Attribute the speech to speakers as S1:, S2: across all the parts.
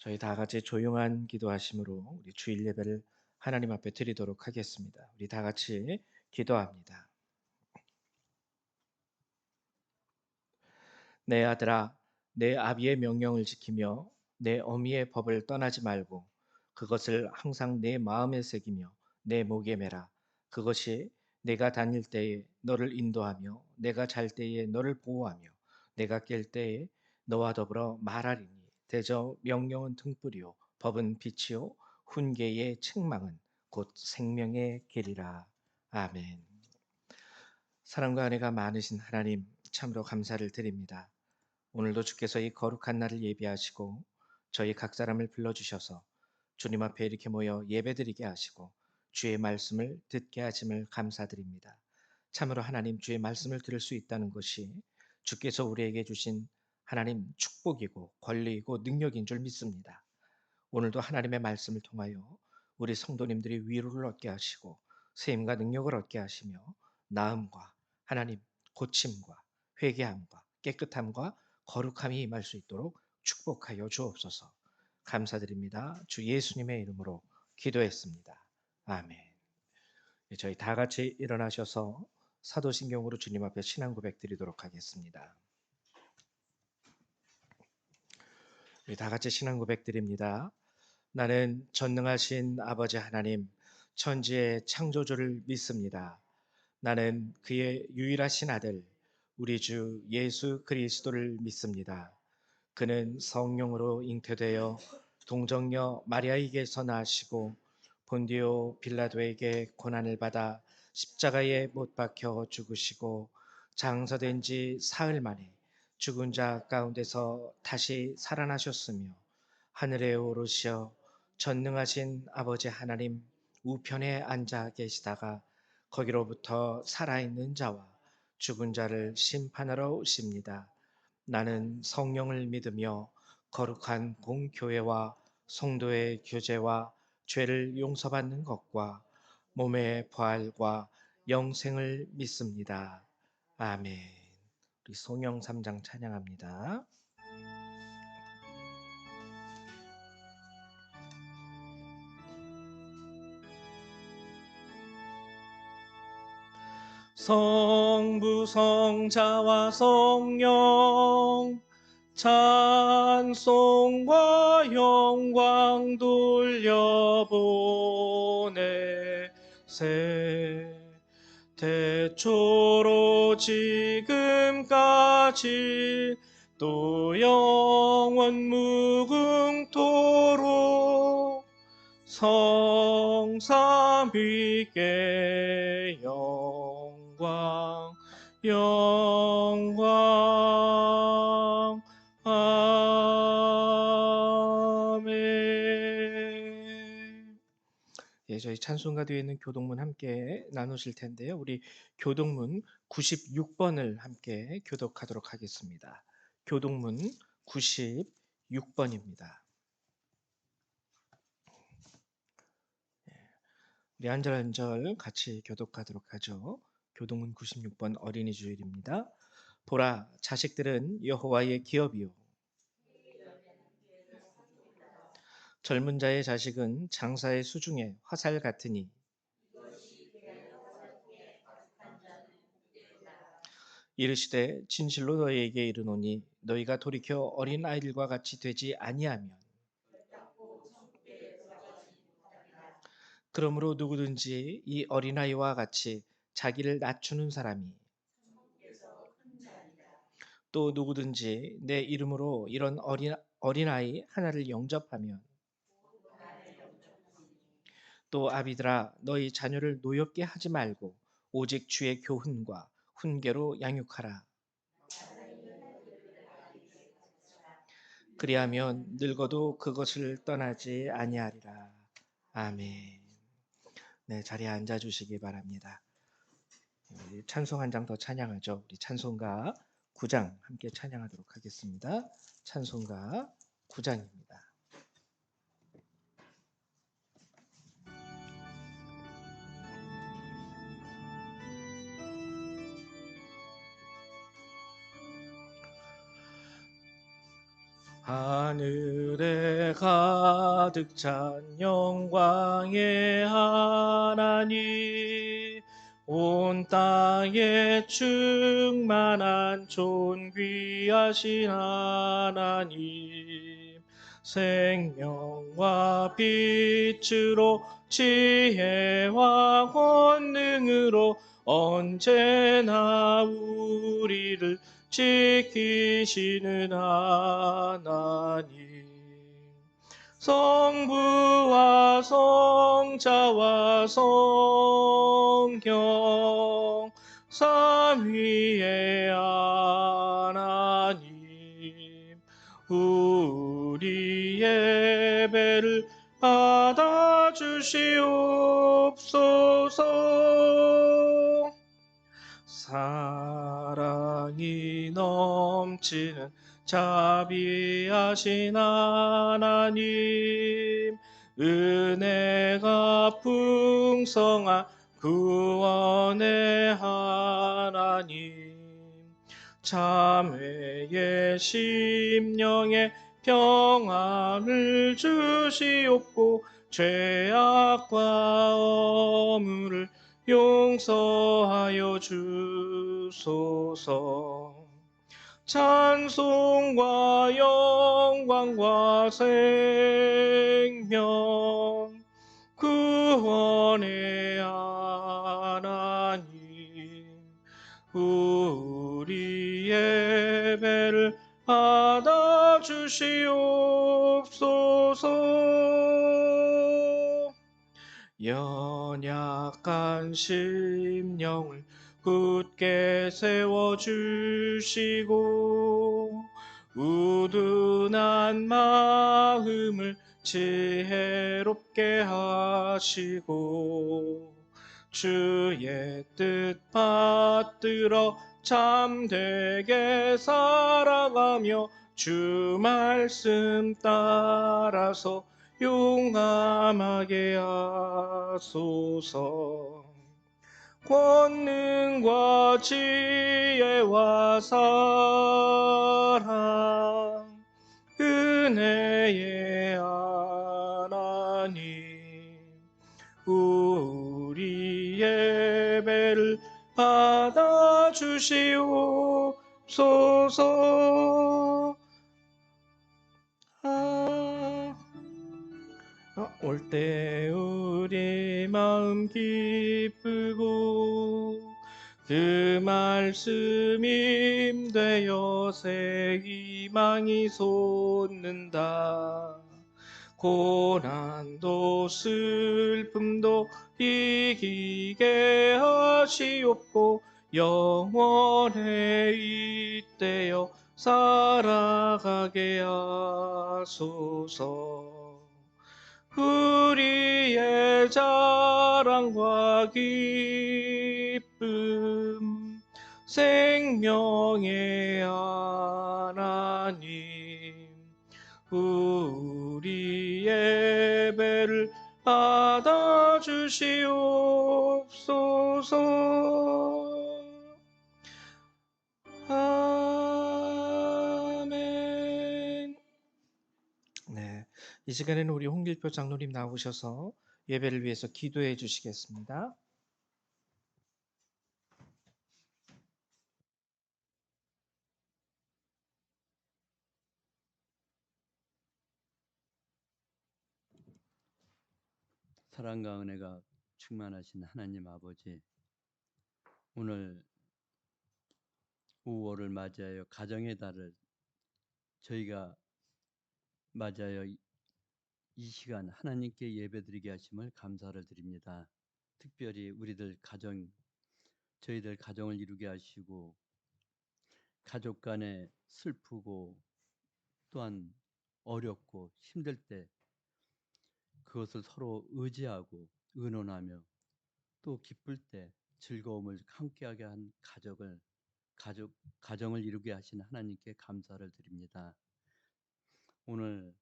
S1: 저희 다 같이 조용한 기도하심으로 우리 주일 예배를 하나님 앞에 드리도록 하겠습니다. 우리 다 같이 기도합니다. 내 아들아, 내 아비의 명령을 지키며 내 어미의 법을 떠나지 말고 그것을 항상 내 마음에 새기며 내 목에 매라. 그것이 내가 다닐 때에 너를 인도하며 내가 잘 때에 너를 보호하며 내가 깰 때에 너와 더불어 말하리니. 대저 명령은 등불이요 법은 빛이요 훈계의 책망은 곧 생명의 길이라. 아멘. 사랑과 은혜가 많으신 하나님, 참으로 감사를 드립니다. 오늘도 주께서 이 거룩한 날을 예비하시고 저희 각 사람을 불러주셔서 주님 앞에 이렇게 모여 예배드리게 하시고 주의 말씀을 듣게 하심을 감사드립니다. 참으로 하나님, 주의 말씀을 들을 수 있다는 것이 주께서 우리에게 주신 하나님 축복이고 권리이고 능력인 줄 믿습니다. 오늘도 하나님의 말씀을 통하여 우리 성도님들이 위로를 얻게 하시고 세임과 능력을 얻게 하시며 나음과 하나님 고침과 회개함과 깨끗함과 거룩함이 임할 수 있도록 축복하여 주옵소서. 감사드립니다. 주 예수님의 이름으로 기도했습니다. 아멘. 저희 다 같이 일어나셔서 사도신경으로 주님 앞에 신앙 고백 드리도록 하겠습니다. 우리 다 같이 신앙 고백 드립니다. 나는 전능하신 아버지 하나님, 천지의 창조주를 믿습니다. 나는 그의 유일하신 아들, 우리 주 예수 그리스도를 믿습니다. 그는 성령으로 잉태되어 동정녀 마리아에게서 나시고 본디오 빌라도에게 고난을 받아 십자가에 못 박혀 죽으시고 장사된 지 사흘 만에 죽은 자 가운데서 다시 살아나셨으며 하늘에 오르시어 전능하신 아버지 하나님 우편에 앉아 계시다가 거기로부터 살아있는 자와 죽은 자를 심판하러 오십니다. 나는 성령을 믿으며 거룩한 공교회와 성도의 교제와 죄를 용서받는 것과 몸의 부활과 영생을 믿습니다. 아멘. 우리 송영 3장 찬양합니다. 성부 성자와 성령 찬송과 영광 돌려보내세. 태초로 지금까지 또 영원 무궁토록 성삼위께 영광 영광. 아멘. 저희 찬송가 뒤에 있는 교동문 함께 나누실 텐데요. 우리 교동문 96번을 함께 교독하도록 하겠습니다. 교동문 96번입니다. 우리 한 절 한 절 같이 교독하도록 하죠. 교동문 96번 어린이 주일입니다. 보라, 자식들은 여호와의 기업이요 젊은 자의 자식은 장사의 수중에 화살 같으니. 이르시되 진실로 너희에게 이르노니 너희가 돌이켜 어린 아이들과 같이 되지 아니하면, 그러므로 누구든지 이 어린아이와 같이 자기를 낮추는 사람이, 또 누구든지 내 이름으로 이런 어린아이 하나를 영접하면, 또 아비들아 너희 자녀를 노엽게 하지 말고 오직 주의 교훈과 훈계로 양육하라. 그리하면 늙어도 그것을 떠나지 아니하리라. 아멘. 네, 자리에 앉아 주시기 바랍니다. 우리 찬송 한 장 더 찬양하죠. 우리 찬송가 9장 함께 찬양하도록 하겠습니다. 찬송가 9장입니다. 하늘에 가득 찬 영광의 하나님, 온 땅에 충만한 존귀하신 하나님, 생명과 빛으로 지혜와 권능으로 언제나 우리를 지키시는 하나님, 성부와 성자와 성령 삼위의 하나님, 우리 예배를 받아주시옵소서. 사랑이 넘치는 자비하신 하나님, 은혜가 풍성한 구원의 하나님, 참회의 심령에 평안을 주시옵고 죄악과 어물을 용서하여 주소서. 찬송과 영광과 생명 구원의 하나님, 우리 예배를 받아주시옵소서. 연약한 심령을 굳게 세워주시고 우둔한 마음을 지혜롭게 하시고 주의 뜻 받들어 참되게 살아가며 주 말씀 따라서 용감하게 하소서. 권능과 지혜와 사랑 은혜의 하나님, 우리 예배를 받아주시옵소서. 올 때 우리 마음 기쁘고 그 말씀 임되어 새 희망이 솟는다. 고난도 슬픔도 이기게 하시옵고 영원에 잇대어 살아가게 하소서. 우리의 자랑과 기쁨 생명의 하나님, 우리 예배를 받아주시옵소서. 아멘. 네, 이 시간에는 우리 홍길표 장로님 나오셔서 예배를 위해서 기도해 주시겠습니다.
S2: 사랑과 은혜가 충만하신 하나님 아버지, 오늘 5월을 맞이하여 가정의 달을 저희가 맞이하여 이 시간 하나님께 예배드리게 하심을 감사를 드립니다. 특별히 우리들 가정, 저희들 가정을 이루게 하시고 가족 간에 슬프고 또한 어렵고 힘들 때 그것을 서로 의지하고 의논하며 또 기쁠 때 즐거움을 함께하게 한 가정을 이루게 하신 하나님께 감사를 드립니다. 오늘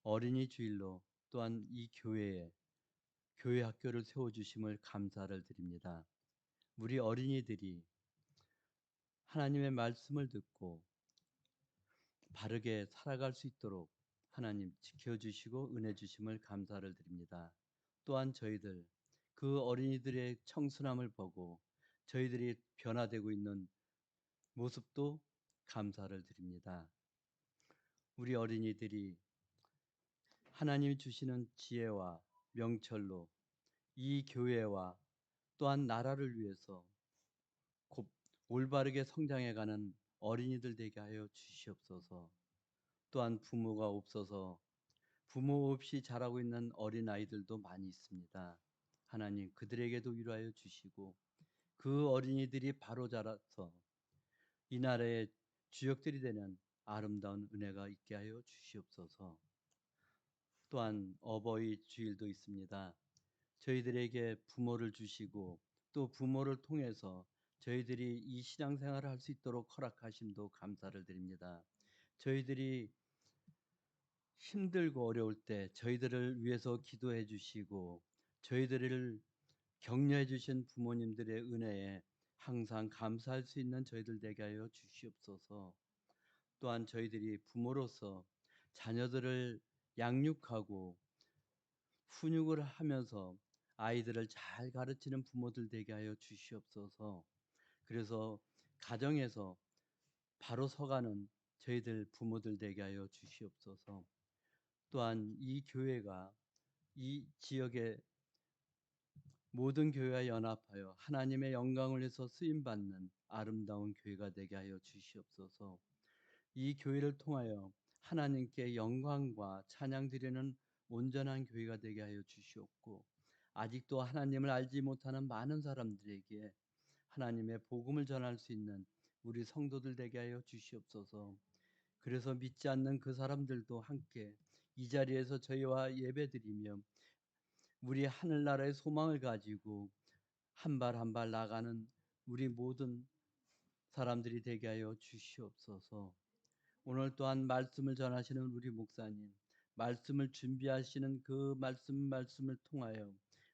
S2: 어린이 주일로 또한 이 교회 학교를 세워주심을 감사를 드립니다. 우리 어린이들이 하나님의 말씀을 듣고 바르게 살아갈 수 있도록 하나님 지켜주시고 은혜 주심을 감사를 드립니다. 또한 저희들 그 어린이들의 청순함을 보고 저희들이 변화되고 있는 모습도 감사를 드립니다. 우리 어린이들이 하나님이 주시는 지혜와 명철로 이 교회와 또한 나라를 위해서 올바르게 성장해가는 어린이들 되게 하여 주시옵소서. 또한 부모가 없어서 부모 없이 자라고 있는 어린아이들도 많이 있습니다. 하나님 그들에게도 위로하여 주시고 그 어린이들이 바로 자라서 이 나라의 주역들이 되는 아름다운 은혜가 있게 하여 주시옵소서. 또한 어버이 주일도 있습니다. 저희들에게 부모를 주시고 또 부모를 통해서 저희들이 이 신앙생활을 할 수 있도록 허락하심도 감사를 드립니다. 저희들이 힘들고 어려울 때 저희들을 위해서 기도해 주시고 저희들을 격려해 주신 부모님들의 은혜에 항상 감사할 수 있는 저희들 되게 하여 주시옵소서. 또한 저희들이 부모로서 자녀들을 양육하고 훈육을 하면서 아이들을 잘 가르치는 부모들 되게 하여 주시옵소서. 그래서 가정에서 바로 서가는 저희들 부모들 되게 하여 주시옵소서. 또한 이 교회가 이 지역의 모든 교회와 연합하여 하나님의 영광을 위해서 쓰임받는 아름다운 교회가 되게 하여 주시옵소서. 이 교회를 통하여 하나님께 영광과 찬양 드리는 온전한 교회가 되게 하여 주시옵고 아직도 하나님을 알지 못하는 많은 사람들에게 하나님의 복음을 전할 수 있는 우리 성도들 되게 하여 주시옵소서. 그래서 믿지 않는 그 사람들도 함께 이 자리에서 저희와 예배드리며 우리 하늘나라의 소망을 가지고 한 발 한 발 나가는 우리 모든 사람들이 되게 하여 주시옵소서. 오늘 또한 말씀을 전하시는 우리 목사님, 말씀을 준비하시는 그 말씀을 통하여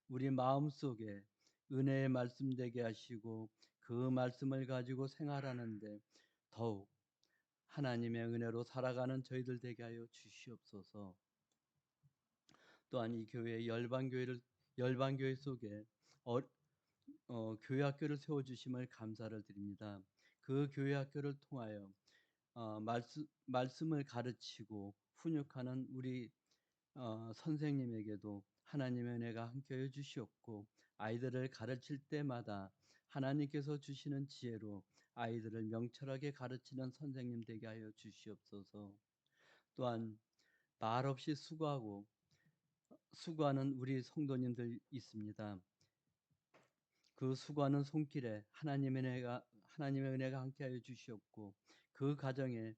S2: 우리 마음속에 은혜의 말씀 되게 하시고 그 말씀을 가지고 생활하는데 더욱 하나님의 은혜로 살아가는 저희들 되게 하여 주시옵소서. 또한 이 교회 열방교회 속에 교회 학교를 세워 주심을 감사를 드립니다. 그 교회 학교를 통하여 말씀을 가르치고 훈육하는 우리 선생님에게도 하나님의 은혜가 함께해 주시옵고 아이들을 가르칠 때마다 하나님께서 주시는 지혜로 아이들을 명철하게 가르치는 선생님 되게 하여 주시옵소서. 또한 말없이 수고하는 우리 성도님들 있습니다. 그 수고하는 손길에 하나님의 은혜가 함께하여 주시옵고 그 가정에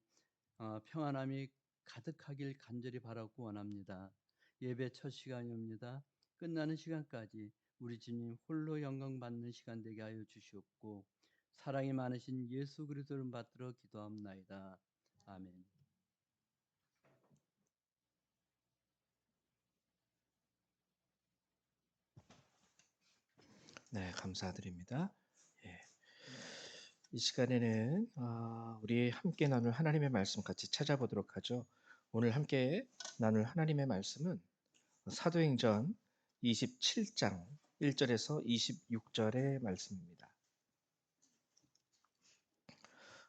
S2: 평안함이 가득하길 간절히 바라고 원합니다. 예배 첫 시간입니다. 끝나는 시간까지 우리 주님 홀로 영광 받는 시간 되게 하여 주시옵고 사랑이 많으신 예수 그리스도를 받들어 기도합나이다. 아멘.
S1: 네, 감사드립니다. 예, 이 시간에는 우리 함께 나눌 하나님의 말씀 같이 찾아보도록 하죠. 오늘 함께 나눌 하나님의 말씀은 사도행전 27장 1절에서 26절의 말씀입니다.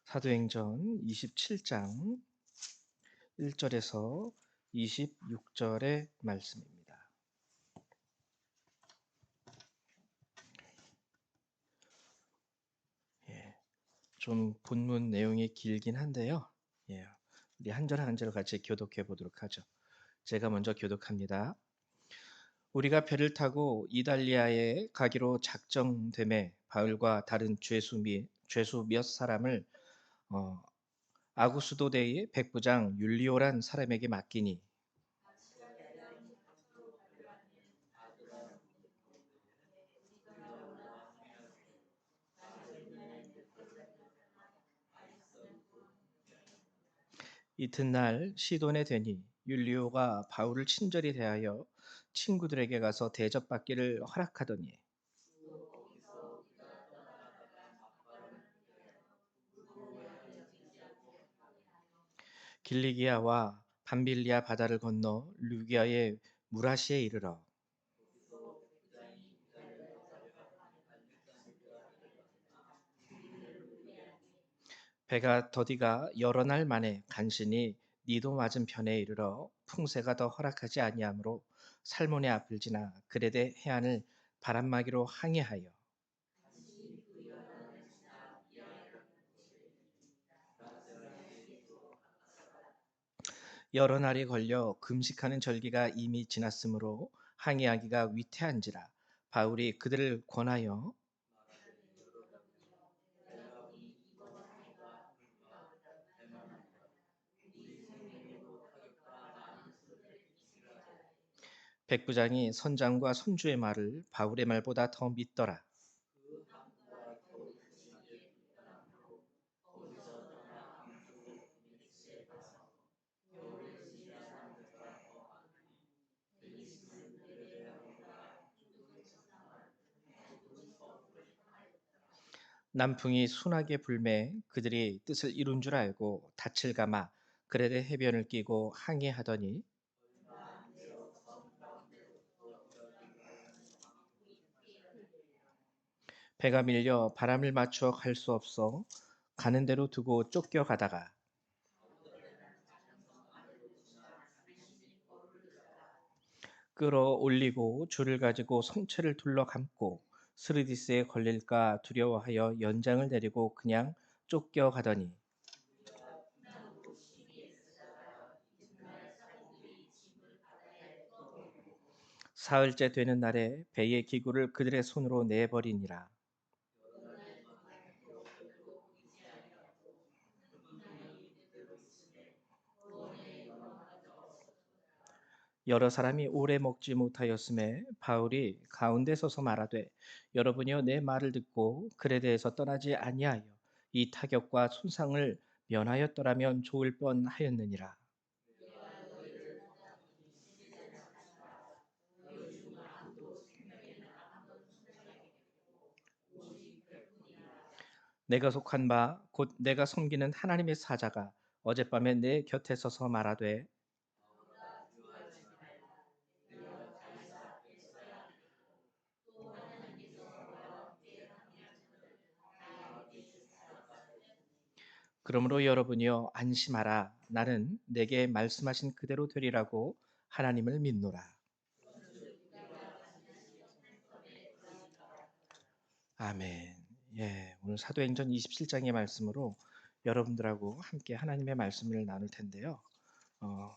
S1: 사도행전 27장 1절에서 26절의 말씀입니다. 예, 좀 본문 내용이 길긴 한데요. 예, 우리 한 절 한 절 같이 교독해 보도록 하죠. 제가 먼저 교독합니다. 우리가 배를 타고 이달리아에 가기로 작정됨에 바울과 다른 죄수 몇 사람을 어, 아구수도대의 백부장 율리오란 사람에게 맡기니 이튿날 시돈에 되니 율리오가 바울을 친절히 대하여 친구들에게 가서 대접받기를 허락하더니 길리기아와 밤빌리아 바다를 건너 루기아의 무라시에 이르러 배가 더디가 여러 날 만에 간신히 니도 맞은편에 이르러 풍세가 더 허락하지 아니하므로 살몬의 앞을 지나 그레데 해안을 바람막이로 항해하여 여러 날이 걸려 금식하는 절기가 이미 지났으므로 항해하기가 위태한지라 바울이 그들을 권하여 백부장이 선장과 선주의 말을 바울의 말보다 더 믿더라. 남풍이 순하게 불매 그들이 뜻을 이룬 줄 알고 닻을 감아 그레데 해변을 끼고 항해하더니 배가 밀려 바람을 맞추어 갈 수 없어 가는 대로 두고 쫓겨가다가 끌어올리고 줄을 가지고 성체를 둘러 감고 스르디스에 걸릴까 두려워하여 연장을 내리고 그냥 쫓겨가더니 사흘째 되는 날에 배의 기구를 그들의 손으로 내버리니라. 여러 사람이 오래 먹지 못하였음에 바울이 가운데 서서 말하되 여러분이여 내 말을 듣고 그레데에서 떠나지 아니하여 이 타격과 손상을 면하였더라면 좋을 뻔하였느니라. 내가 속한 바 곧 내가 섬기는 하나님의 사자가 어젯밤에 내 곁에 서서 말하되 그러므로 여러분이여 안심하라 나는 내게 말씀하신 그대로 되리라고 하나님을 믿노라. 아멘. 예, 오늘 사도행전 27장의 말씀으로 여러분들하고 함께 하나님의 말씀을 나눌 텐데요. 어,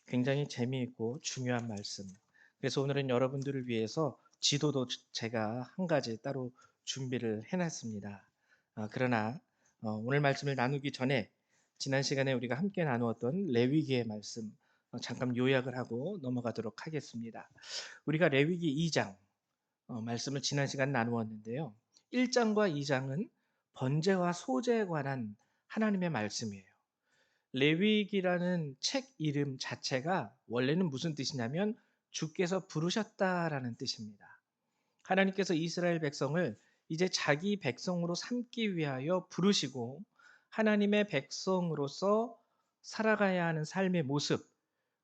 S1: 굉장히 재미있고 중요한 말씀. 그래서 오늘은 여러분들을 위해서 지도도 제가 한 가지 따로 준비를 해놨습니다. 그러나 오늘 말씀을 나누기 전에 지난 시간에 우리가 함께 나누었던 레위기의 말씀 잠깐 요약을 하고 넘어가도록 하겠습니다. 우리가 레위기 2장 말씀을 지난 시간 나누었는데요. 1장과 2장은 번제와 소제에 관한 하나님의 말씀이에요. 레위기라는 책 이름 자체가 원래는 무슨 뜻이냐면 주께서 부르셨다라는 뜻입니다. 하나님께서 이스라엘 백성을 이제 자기 백성으로 삼기 위하여 부르시고 하나님의 백성으로서 살아가야 하는 삶의 모습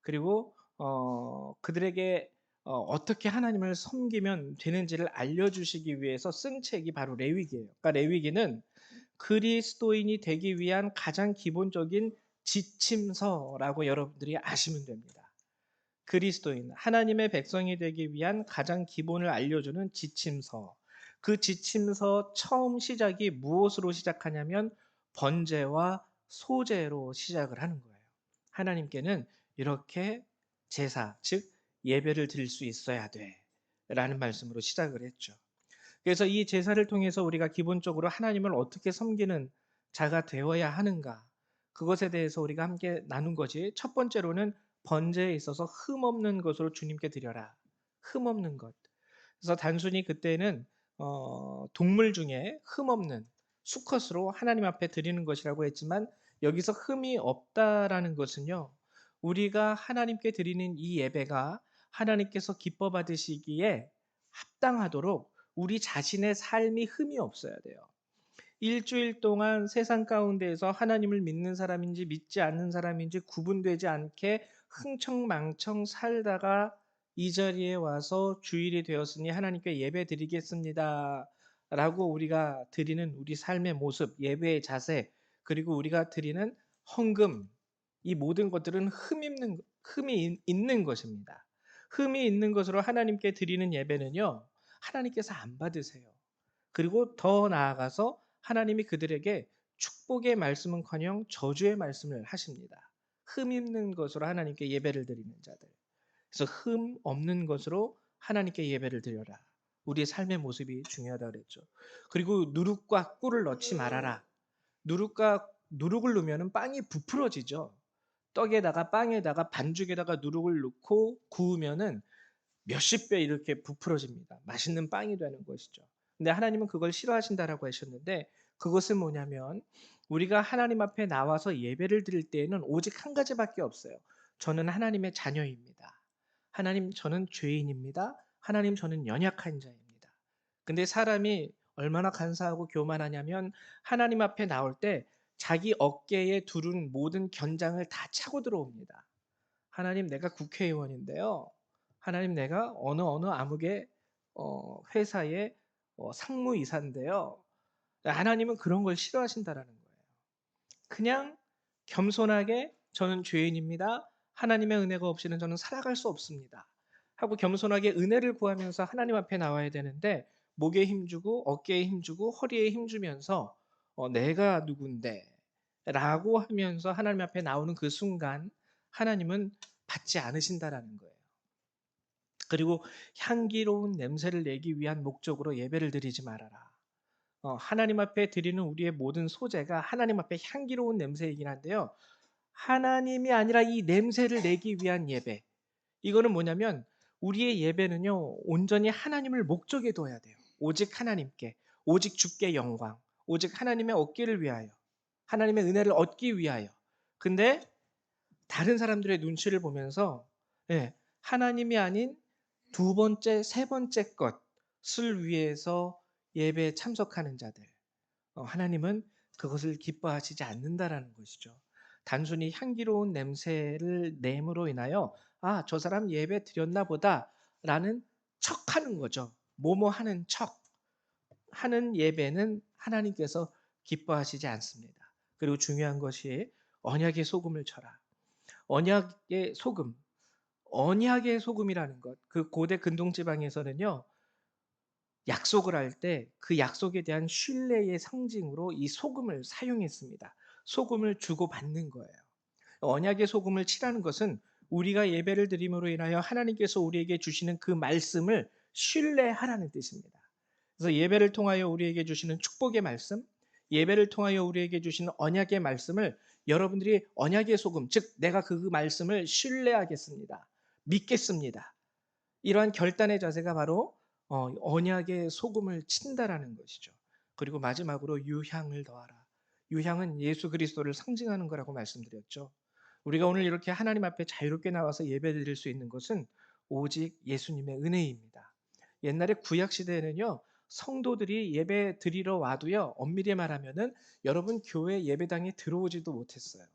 S1: 그리고 그들에게 어떻게 하나님을 섬기면 되는지를 알려주시기 위해서 쓴 책이 바로 레위기예요. 그러니까 레위기는 그리스도인이 되기 위한 가장 기본적인 지침서라고 여러분들이 아시면 됩니다. 그리스도인, 하나님의 백성이 되기 위한 가장 기본을 알려주는 지침서. 그 지침서 처음 시작이 무엇으로 시작하냐면 번제와 소제로 시작을 하는 거예요. 하나님께는 이렇게 제사, 즉 예배를 드릴 수 있어야 돼 라는 말씀으로 시작을 했죠. 그래서 이 제사를 통해서 우리가 기본적으로 하나님을 어떻게 섬기는 자가 되어야 하는가 그것에 대해서 우리가 함께 나눈 것이 첫 번째로는 번제에 있어서 흠없는 것으로 주님께 드려라. 흠없는 것. 그래서 단순히 그때는 동물 중에 흠없는 수컷으로 하나님 앞에 드리는 것이라고 했지만 여기서 흠이 없다라는 것은요. 우리가 하나님께 드리는 이 예배가 하나님께서 기뻐 받으시기에 합당하도록 우리 자신의 삶이 흠이 없어야 돼요. 일주일 동안 세상 가운데에서 하나님을 믿는 사람인지 믿지 않는 사람인지 구분되지 않게 흥청망청 살다가 이 자리에 와서 주일이 되었으니 하나님께 예배 드리겠습니다. 라고 우리가 드리는 우리 삶의 모습, 예배의 자세, 그리고 우리가 드리는 헌금, 이 모든 것들은 흠이 있는 것입니다. 흠이 있는 것으로 하나님께 드리는 예배는요, 하나님께서 안 받으세요. 그리고 더 나아가서 하나님이 그들에게 축복의 말씀은커녕 저주의 말씀을 하십니다. 흠 있는 것으로 하나님께 예배를 드리는 자들. 그래서 흠 없는 것으로 하나님께 예배를 드려라. 우리의 삶의 모습이 중요하다고 그랬죠. 그리고 누룩과 꿀을 넣지 말아라. 누룩을 넣으면 빵이 부풀어지죠. 떡에다가 빵에다가 반죽에다가 누룩을 넣고 구우면은 몇십 배 이렇게 부풀어집니다. 맛있는 빵이 되는 것이죠. 근데 하나님은 그걸 싫어하신다라고 하셨는데, 그것은 뭐냐면 우리가 하나님 앞에 나와서 예배를 드릴 때에는 오직 한 가지밖에 없어요. 저는 하나님의 자녀입니다. 하나님, 저는 죄인입니다. 하나님, 저는 연약한 자입니다. 근데 사람이 얼마나 간사하고 교만하냐면 하나님 앞에 나올 때 자기 어깨에 두른 모든 견장을 다 차고 들어옵니다. 하나님, 내가 국회의원인데요. 하나님, 내가 어느 암흑의 회사의 상무이사인데요. 하나님은 그런 걸 싫어하신다라는 거예요. 그냥 겸손하게 저는 죄인입니다. 하나님의 은혜가 없이는 저는 살아갈 수 없습니다. 하고 겸손하게 은혜를 구하면서 하나님 앞에 나와야 되는데, 목에 힘주고 어깨에 힘주고 허리에 힘주면서 내가 누군데 라고 하면서 하나님 앞에 나오는 그 순간 하나님은 받지 않으신다라는 거예요. 그리고 향기로운 냄새를 내기 위한 목적으로 예배를 드리지 말아라. 하나님 앞에 드리는 우리의 모든 소재가 하나님 앞에 향기로운 냄새이긴 한데요. 하나님이 아니라 이 냄새를 내기 위한 예배. 이거는 뭐냐면 우리의 예배는요, 온전히 하나님을 목적에 둬야 돼요. 오직 하나님께, 오직 주께 영광, 오직 하나님의 얻기를 위하여, 하나님의 은혜를 얻기 위하여. 근데 다른 사람들의 눈치를 보면서 하나님이 아닌 두 번째, 세 번째 것을 위해서 예배에 참석하는 자들. 하나님은 그것을 기뻐하시지 않는다라는 것이죠. 단순히 향기로운 냄새를 내므로 인하여 저 사람 예배 드렸나 보다라는 척하는 거죠. 뭐뭐 하는 척 하는 예배는 하나님께서 기뻐하시지 않습니다. 그리고 중요한 것이 언약의 소금을 쳐라. 언약의 소금. 언약의 소금이라는 것. 그 고대 근동 지방에서는요. 약속을 할 때 그 약속에 대한 신뢰의 상징으로 이 소금을 사용했습니다. 소금을 주고받는 거예요. 언약의 소금을 치라는 것은 우리가 예배를 드림으로 인하여 하나님께서 우리에게 주시는 그 말씀을 신뢰하라는 뜻입니다. 그래서 예배를 통하여 우리에게 주시는 축복의 말씀, 예배를 통하여 우리에게 주시는 언약의 말씀을 여러분들이 언약의 소금, 즉 내가 그 말씀을 신뢰하겠습니다. 믿겠습니다. 이러한 결단의 자세가 바로 언약의 소금을 친다라는 것이죠. 그리고 마지막으로 유향을 더하라. 유향은 예수 그리스도를 상징하는 거라고 말씀드렸죠. 우리가 오늘 이렇게 하나님 앞에 자유롭게 나와서 예배드릴 수 있는 것은 오직 예수님의 은혜입니다. 옛날에 구약 시대에는요, 성도들이 예배 드리러 와도요, 엄밀히 말하면은 여러분 교회 예배당에 들어오지도 못했어요.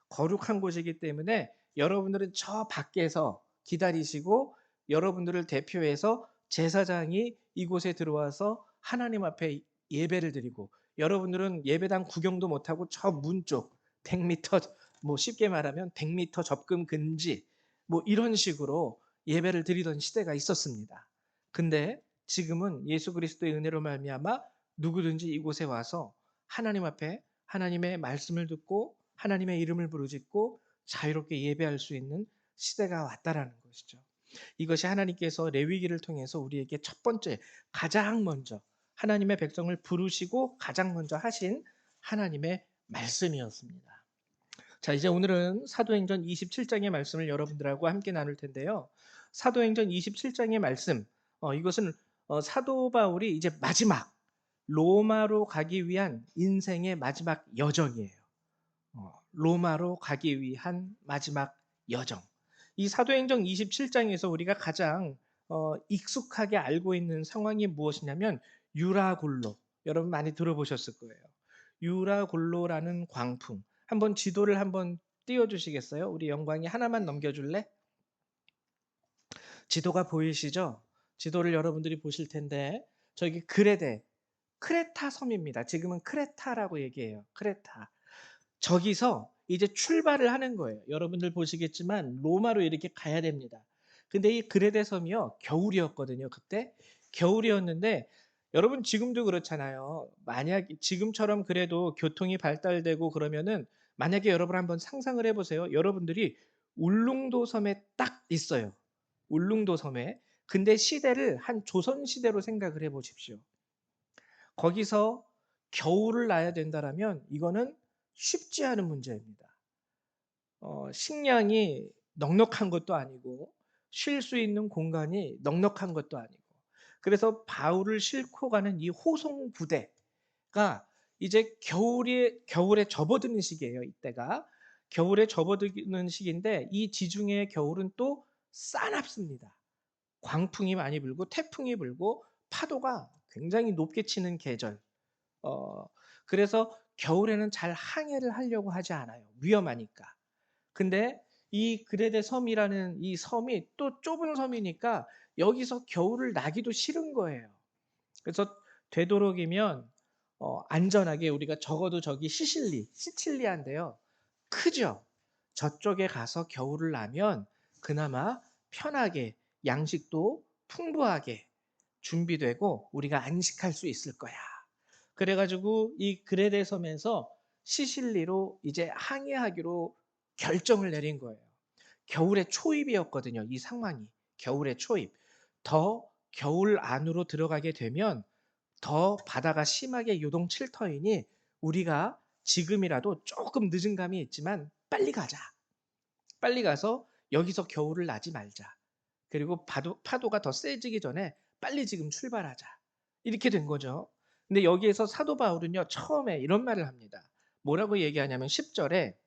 S1: 거룩한 곳이기 때문에 여러분들은 저 밖에서 기다리시고 여러분들을 대표해서 제사장이 이곳에 들어와서 하나님 앞에 예배를 드리고, 여러분들은 예배당 구경도 못하고 저 문 쪽 100m, 뭐 쉽게 말하면 100m 접근 금지, 뭐 이런 식으로 예배를 드리던 시대가 있었습니다. 근데 지금은 예수 그리스도의 은혜로 말미암아 누구든지 이곳에 와서 하나님 앞에 하나님의 말씀을 듣고 하나님의 이름을 부르짖고 자유롭게 예배할 수 있는 시대가 왔다라는 것이죠. 이것이 하나님께서 레위기를 통해서 우리에게 첫 번째, 가장 먼저 하나님의 백성을 부르시고 가장 먼저 하신 하나님의 말씀이었습니다. 자, 이제 오늘은 사도행전 27장의 말씀을 여러분들하고 함께 나눌 텐데요. 사도행전 27장의 말씀, 이것은 사도 바울이 이제 마지막 로마로 가기 위한 인생의 마지막 여정이에요. 로마로 가기 위한 마지막 여정. 이 사도행전 27장에서 우리가 가장 익숙하게 알고 있는 상황이 무엇이냐면 유라굴로. 여러분 많이 들어보셨을 거예요. 유라굴로라는 광풍. 한번 지도를 한번 띄워 주시겠어요? 우리 영광이 하나만 넘겨 줄래? 지도가 보이시죠? 지도를 여러분들이 보실 텐데 저기 크레타 섬입니다. 지금은 크레타라고 얘기해요. 크레타. 저기서 이제 출발을 하는 거예요. 여러분들 보시겠지만 로마로 이렇게 가야 됩니다. 근데 이 그레데 섬이요. 겨울이었거든요. 그때 겨울이었는데 여러분 지금도 그렇잖아요. 만약 지금처럼 그래도 교통이 발달되고 그러면은 만약에 여러분 한번 상상을 해 보세요. 여러분들이 울릉도 섬에 딱 있어요. 울릉도 섬에. 근데 시대를 한 조선 시대로 생각을 해 보십시오. 거기서 겨울을 나야 된다라면 이거는 쉽지 않은 문제입니다. 식량이 넉넉한 것도 아니고 쉴 수 있는 공간이 넉넉한 것도 아니고 그래서 바울을 싣고 가는 이 호송 부대가 이제 겨울에 접어드는 시기예요. 이때가 겨울에 접어드는 시기인데 이 지중해의 겨울은 또 싸납습니다. 광풍이 많이 불고 태풍이 불고 파도가 굉장히 높게 치는 계절. 어 그래서 겨울에는 잘 항해를 하려고 하지 않아요. 위험하니까. 근데 이 그레데 섬이라는 이 섬이 또 좁은 섬이니까 여기서 겨울을 나기도 싫은 거예요. 그래서 되도록이면 안전하게 우리가 적어도 저기 시칠리아인데요. 크죠? 저쪽에 가서 겨울을 나면 그나마 편하게 양식도 풍부하게 준비되고 우리가 안식할 수 있을 거야. 그래 가지고 이 그레데 섬에서 시실리로 이제 항해하기로 결정을 내린 거예요. 겨울의 초입이었거든요, 이 상황이. 겨울의 초입. 더 겨울 안으로 들어가게 되면 더 바다가 심하게 요동칠 터이니 우리가 지금이라도 조금 늦은 감이 있지만 빨리 가자. 빨리 가서 여기서 겨울을 나지 말자. 그리고 파도가 더 세지기 전에 빨리 지금 출발하자. 이렇게 된 거죠. 근데 여기에서 사도 바울은요, 처음에 이런 말을 합니다. 뭐라고 얘기하냐면 10절에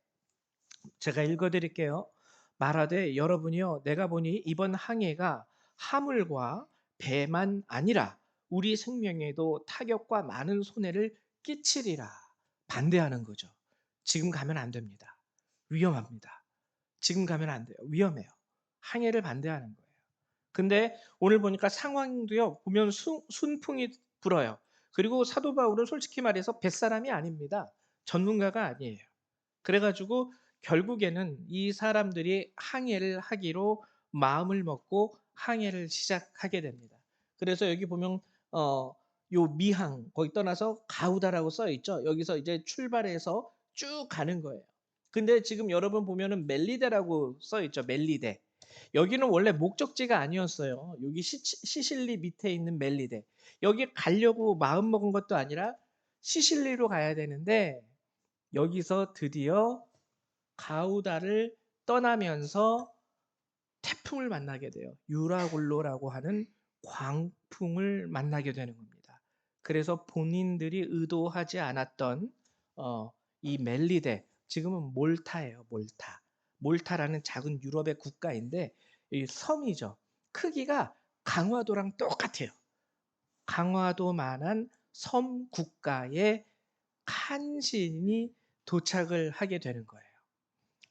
S1: 제가 읽어 드릴게요. 말하되 여러분이요 내가 보니 이번 항해가 화물과 배만 아니라 우리 생명에도 타격과 많은 손해를 끼치리라. 반대하는 거죠. 지금 가면 안 됩니다. 위험합니다. 지금 가면 안 돼요. 위험해요. 항해를 반대하는 거예요. 근데 오늘 보니까 상황도요. 보면 순풍이 불어요. 그리고 사도 바울은 솔직히 말해서 뱃사람이 아닙니다. 전문가가 아니에요. 그래 가지고 결국에는 이 사람들이 항해를 하기로 마음을 먹고 항해를 시작하게 됩니다. 그래서 여기 보면 어 요 미항 거기 떠나서 가우다라고 써 있죠. 여기서 이제 출발해서 쭉 가는 거예요. 근데 지금 여러분 보면은 멜리데라고 써 있죠. 멜리데. 여기는 원래 목적지가 아니었어요. 여기 시실리 밑에 있는 멜리데. 여기 가려고 마음 먹은 것도 아니라 시실리로 가야 되는데 여기서 드디어 가우다를 떠나면서 태풍을 만나게 돼요. 유라굴로라고 하는 광풍을 만나게 되는 겁니다. 그래서 본인들이 의도하지 않았던 이 멜리데, 지금은 몰타예요. 몰타. 몰타라는 작은 유럽의 국가인데 이 섬이죠. 크기가 강화도랑 똑같아요. 강화도만한 섬 국가에 간신히 도착을 하게 되는 거예요.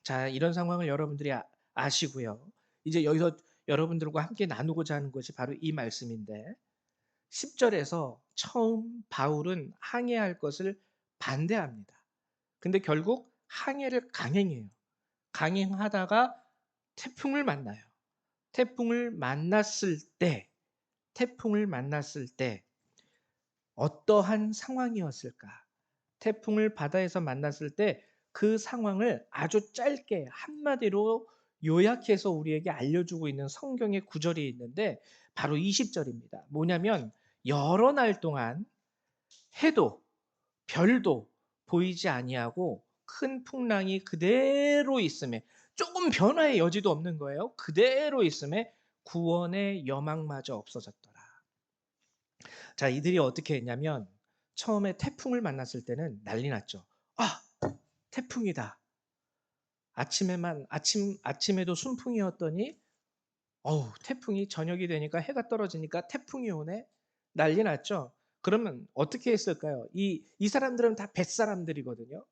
S1: 자, 이런 상황을 여러분들이 아시고요. 이제 여기서 여러분들과 함께 나누고자 하는 것이 바로 이 말씀인데 10절에서 처음 바울은 항해할 것을 반대합니다. 근데 결국 항해를 강행해요. 강행하다가 태풍을 만나요. 태풍을 만났을 때 태풍을 만났을 때 어떠한 상황이었을까? 태풍을 바다에서 만났을 때 그 상황을 아주 짧게 한마디로 요약해서 우리에게 알려주고 있는 성경의 구절이 있는데 바로 20절입니다. 뭐냐면 여러 날 동안 해도 별도 보이지 아니하고 큰 풍랑이 그대로 있음에 조금 변화의 여지도 없는 거예요. 그대로 있음에 구원의 여망마저 없어졌더라. 자, 이들이 어떻게 했냐면 처음에 태풍을 만났을 때는 난리 났죠. 아, 태풍이다. 아침에도 순풍이었더니 태풍이 저녁이 되니까 해가 떨어지니까 태풍이 오네. 난리 났죠. 그러면 어떻게 했을까요? 이 사람들은 다 뱃사람들이거든요.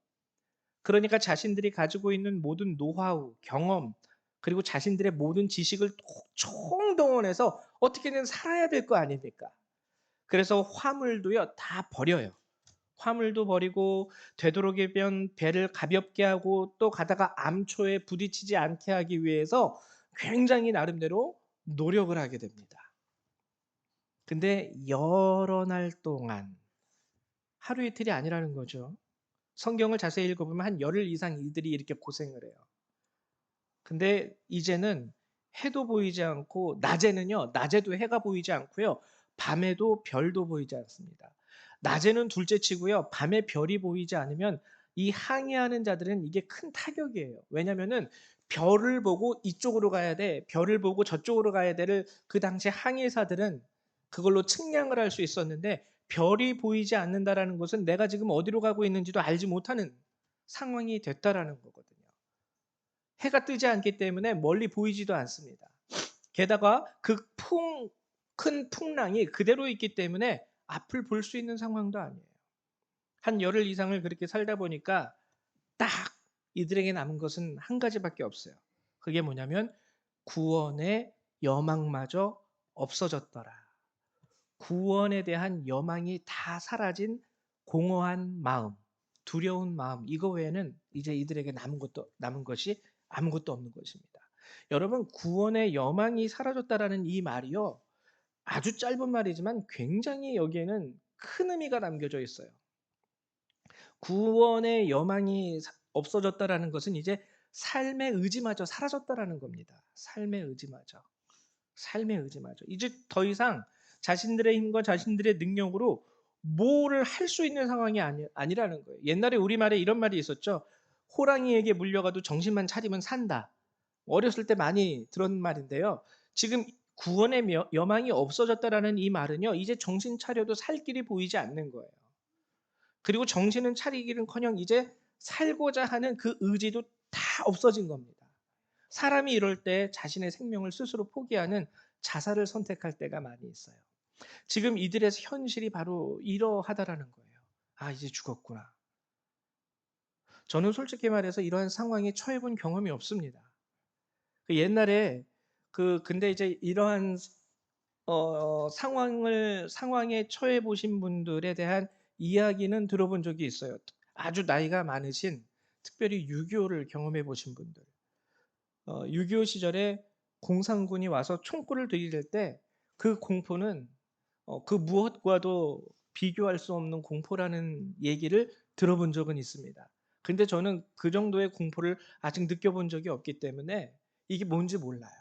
S1: 그러니까 자신들이 가지고 있는 모든 노하우, 경험, 그리고 자신들의 모든 지식을 총동원해서 어떻게든 살아야 될 거 아닙니까? 그래서 화물도요, 다 버려요. 화물도 버리고 되도록이면 배를 가볍게 하고 또 가다가 암초에 부딪히지 않게 하기 위해서 굉장히 나름대로 노력을 하게 됩니다. 근데 여러 날 동안 하루 이틀이 아니라는 거죠. 성경을 자세히 읽어보면 한 열흘 이상 이들이 이렇게 고생을 해요. 근데 이제는 해도 보이지 않고 낮에는요. 낮에도 해가 보이지 않고요. 밤에도 별도 보이지 않습니다. 낮에는 둘째치고요. 밤에 별이 보이지 않으면 이 항해하는 자들은 이게 큰 타격이에요. 왜냐면은 별을 보고 이쪽으로 가야 돼. 별을 보고 저쪽으로 가야 돼를 그 당시 항해사들은 그걸로 측량을 할 수 있었는데 별이 보이지 않는다라는 것은 내가 지금 어디로 가고 있는지도 알지 못하는 상황이 됐다라는 거거든요. 해가 뜨지 않기 때문에 멀리 보이지도 않습니다. 게다가 큰 풍랑이 그대로 있기 때문에 앞을 볼 수 있는 상황도 아니에요. 한 열흘 이상을 그렇게 살다 보니까 딱 이들에게 남은 것은 한 가지밖에 없어요. 그게 뭐냐면 구원의 여망마저 없어졌더라. 구원에 대한 여망이 다 사라진 공허한 마음, 두려운 마음, 이거 외에는 이제 이들에게 남은 것이 아무것도 없는 것입니다. 여러분, 구원의 여망이 사라졌다라는 이 말이요. 아주 짧은 말이지만 굉장히 여기에는 큰 의미가 담겨져 있어요. 구원의 여망이 없어졌다라는 것은 이제 삶의 의지마저 사라졌다라는 겁니다. 삶의 의지마저. 삶의 의지마저. 이제 더 이상 자신들의 힘과 자신들의 능력으로 뭐를 할 수 있는 상황이 아니라는 거예요. 옛날에 우리말에 이런 말이 있었죠. 호랑이에게 물려가도 정신만 차리면 산다. 어렸을 때 많이 들은 말인데요. 지금 구원의 여망이 없어졌다라는 이 말은요. 이제 정신 차려도 살 길이 보이지 않는 거예요. 그리고 정신은 차리기는커녕 이제 살고자 하는 그 의지도 다 없어진 겁니다. 사람이 이럴 때 자신의 생명을 스스로 포기하는 자살을 선택할 때가 많이 있어요. 지금 이들의 현실이 바로 이러하다라는 거예요. 아, 이제 죽었구나. 저는 솔직히 말해서 이러한 상황에 처해 본 경험이 없습니다. 옛날에 근데 이제 이러한 상황에 처해 보신 분들에 대한 이야기는 들어본 적이 있어요. 아주 나이가 많으신, 특별히 6.25를 경험해 보신 분들. 6.25 시절에 공산군이 와서 총구를 들이댈 때 그 공포는 그 무엇과도 비교할 수 없는 공포라는 얘기를 들어본 적은 있습니다. 근데 저는 그 정도의 공포를 아직 느껴본 적이 없기 때문에 이게 뭔지 몰라요.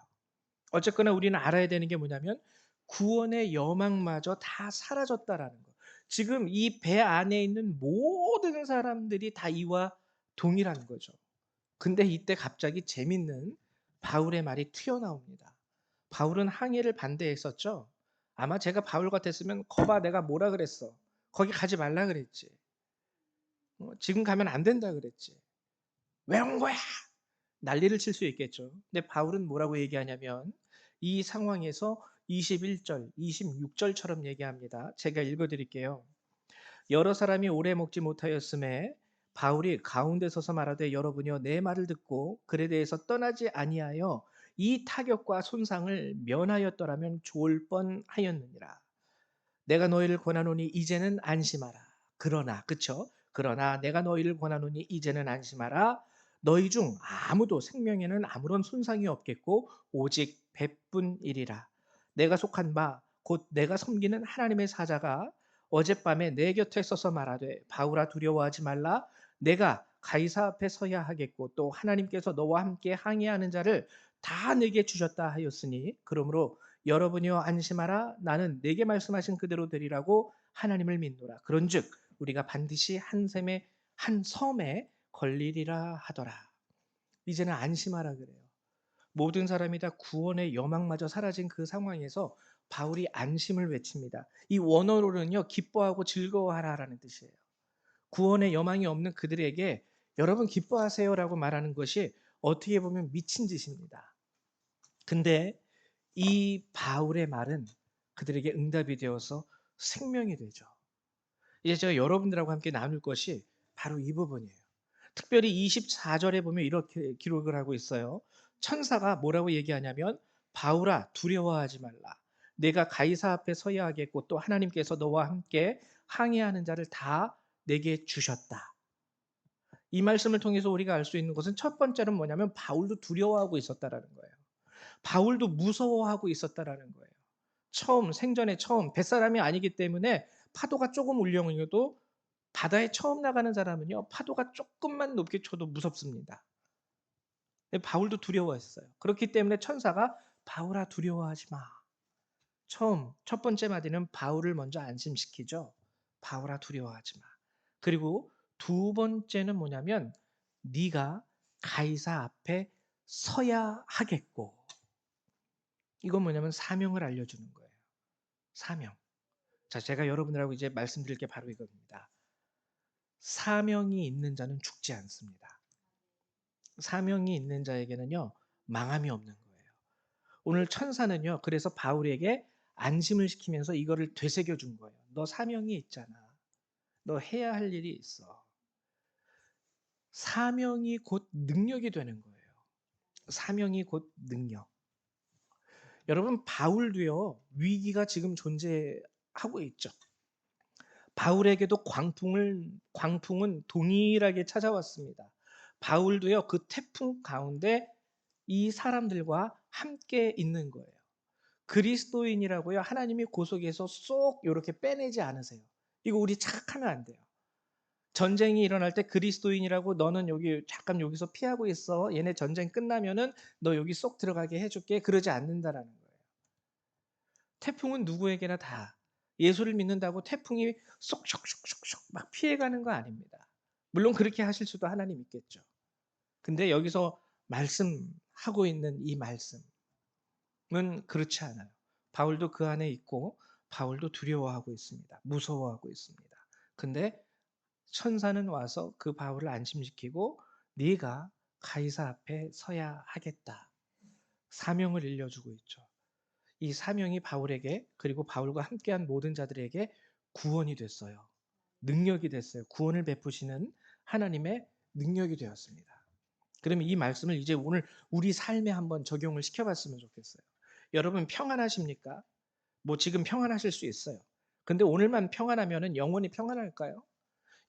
S1: 어쨌거나 우리는 알아야 되는 게 뭐냐면 구원의 여망마저 다 사라졌다라는 거. 지금 이 배 안에 있는 모든 사람들이 다 이와 동일한 거죠. 근데 이때 갑자기 재밌는 바울의 말이 튀어나옵니다. 바울은 항해를 반대했었죠. 아마 제가 바울 같았으면 거봐 내가 뭐라 그랬어. 거기 가지 말라 그랬지. 지금 가면 안 된다 그랬지. 왜 온 거야? 난리를 칠 수 있겠죠. 근데 바울은 뭐라고 얘기하냐면 이 상황에서 21절, 26절처럼 얘기합니다. 제가 읽어 드릴게요. 여러 사람이 오래 먹지 못하였음에 바울이 가운데 서서 말하되 여러분이여 내 말을 듣고 글에 대해서 떠나지 아니하여 이 타격과 손상을 면하였더라면 좋을 뻔하였느니라. 내가 너희를 권하노니 이제는 안심하라. 그러나 그쵸? 그러나 내가 너희를 권하노니 이제는 안심하라. 너희 중 아무도 생명에는 아무런 손상이 없겠고 오직 배뿐이리라. 내가 속한 바 곧 내가 섬기는 하나님의 사자가 어젯밤에 내 곁에 서서 말하되 바울아 두려워하지 말라. 내가 가이사 앞에 서야 하겠고 또 하나님께서 너와 함께 항해하는 자를 다 내게 주셨다 하였으니 그러므로 여러분이여 안심하라. 나는 내게 말씀하신 그대로 되리라고 하나님을 믿노라. 그런즉 우리가 반드시 한 섬에 걸리리라 하더라. 이제는 안심하라 그래요. 모든 사람이 다 구원의 여망마저 사라진 그 상황에서 바울이 안심을 외칩니다. 이 원어로는요, 기뻐하고 즐거워하라라는 뜻이에요. 구원의 여망이 없는 그들에게 여러분 기뻐하세요라고 말하는 것이 어떻게 보면 미친 짓입니다. 근데 이 바울의 말은 그들에게 응답이 되어서 생명이 되죠. 이제 제가 여러분들하고 함께 나눌 것이 바로 이 부분이에요. 특별히 24절에 보면 이렇게 기록을 하고 있어요. 천사가 뭐라고 얘기하냐면 바울아 두려워하지 말라. 내가 가이사 앞에 서야 하겠고 또 하나님께서 너와 함께 항해하는 자를 다 내게 주셨다. 이 말씀을 통해서 우리가 알 수 있는 것은 첫 번째는 뭐냐면 바울도 두려워하고 있었다라는 거예요. 바울도 무서워하고 있었다라는 거예요. 생전에 처음 뱃사람이 아니기 때문에 파도가 조금 울렁여도 바다에 처음 나가는 사람은요, 파도가 조금만 높게 쳐도 무섭습니다. 바울도 두려워했어요. 그렇기 때문에 천사가 바울아 두려워하지 마. 첫 번째 마디는 바울을 먼저 안심시키죠. 바울아 두려워하지 마. 그리고 두 번째는 뭐냐면 네가 가이사 앞에 서야 하겠고. 이건 뭐냐면 사명을 알려주는 거예요. 사명. 자, 제가 여러분들하고 이제 말씀드릴 게 바로 이겁니다. 사명이 있는 자는 죽지 않습니다. 사명이 있는 자에게는요, 망함이 없는 거예요. 오늘 천사는요, 그래서 바울에게 안심을 시키면서 이거를 되새겨 준 거예요. 너 사명이 있잖아. 너 해야 할 일이 있어. 사명이 곧 능력이 되는 거예요. 사명이 곧 능력. 여러분, 바울도요, 위기가 지금 존재하고 있죠. 바울에게도 광풍은 동일하게 찾아왔습니다. 바울도요, 그 태풍 가운데 이 사람들과 함께 있는 거예요. 그리스도인이라고요, 하나님이 고속에서 쏙 이렇게 빼내지 않으세요. 이거 우리 착각하면 안 돼요. 전쟁이 일어날 때 그리스도인이라고 너는 여기 잠깐 여기서 피하고 있어. 얘네 전쟁 끝나면은 너 여기 쏙 들어가게 해줄게. 그러지 않는다라는 거예요. 태풍은 누구에게나 다 예수를 믿는다고 태풍이 쏙쏙쏙쏙쏙 막 피해가는 거 아닙니다. 물론 그렇게 하실 수도 하나님 있겠죠. 근데 여기서 말씀하고 있는 이 말씀은 그렇지 않아요. 바울도 그 안에 있고 바울도 두려워하고 있습니다. 무서워하고 있습니다. 근데 천사는 와서 그 바울을 안심시키고 네가 가이사 앞에 서야 하겠다. 사명을 일려주고 있죠. 이 사명이 바울에게 그리고 바울과 함께한 모든 자들에게 구원이 됐어요. 능력이 됐어요. 구원을 베푸시는 하나님의 능력이 되었습니다. 그러면 이 말씀을 이제 오늘 우리 삶에 한번 적용을 시켜봤으면 좋겠어요. 여러분 평안하십니까? 뭐 지금 평안하실 수 있어요. 근데 오늘만 평안하면 영원히 평안할까요?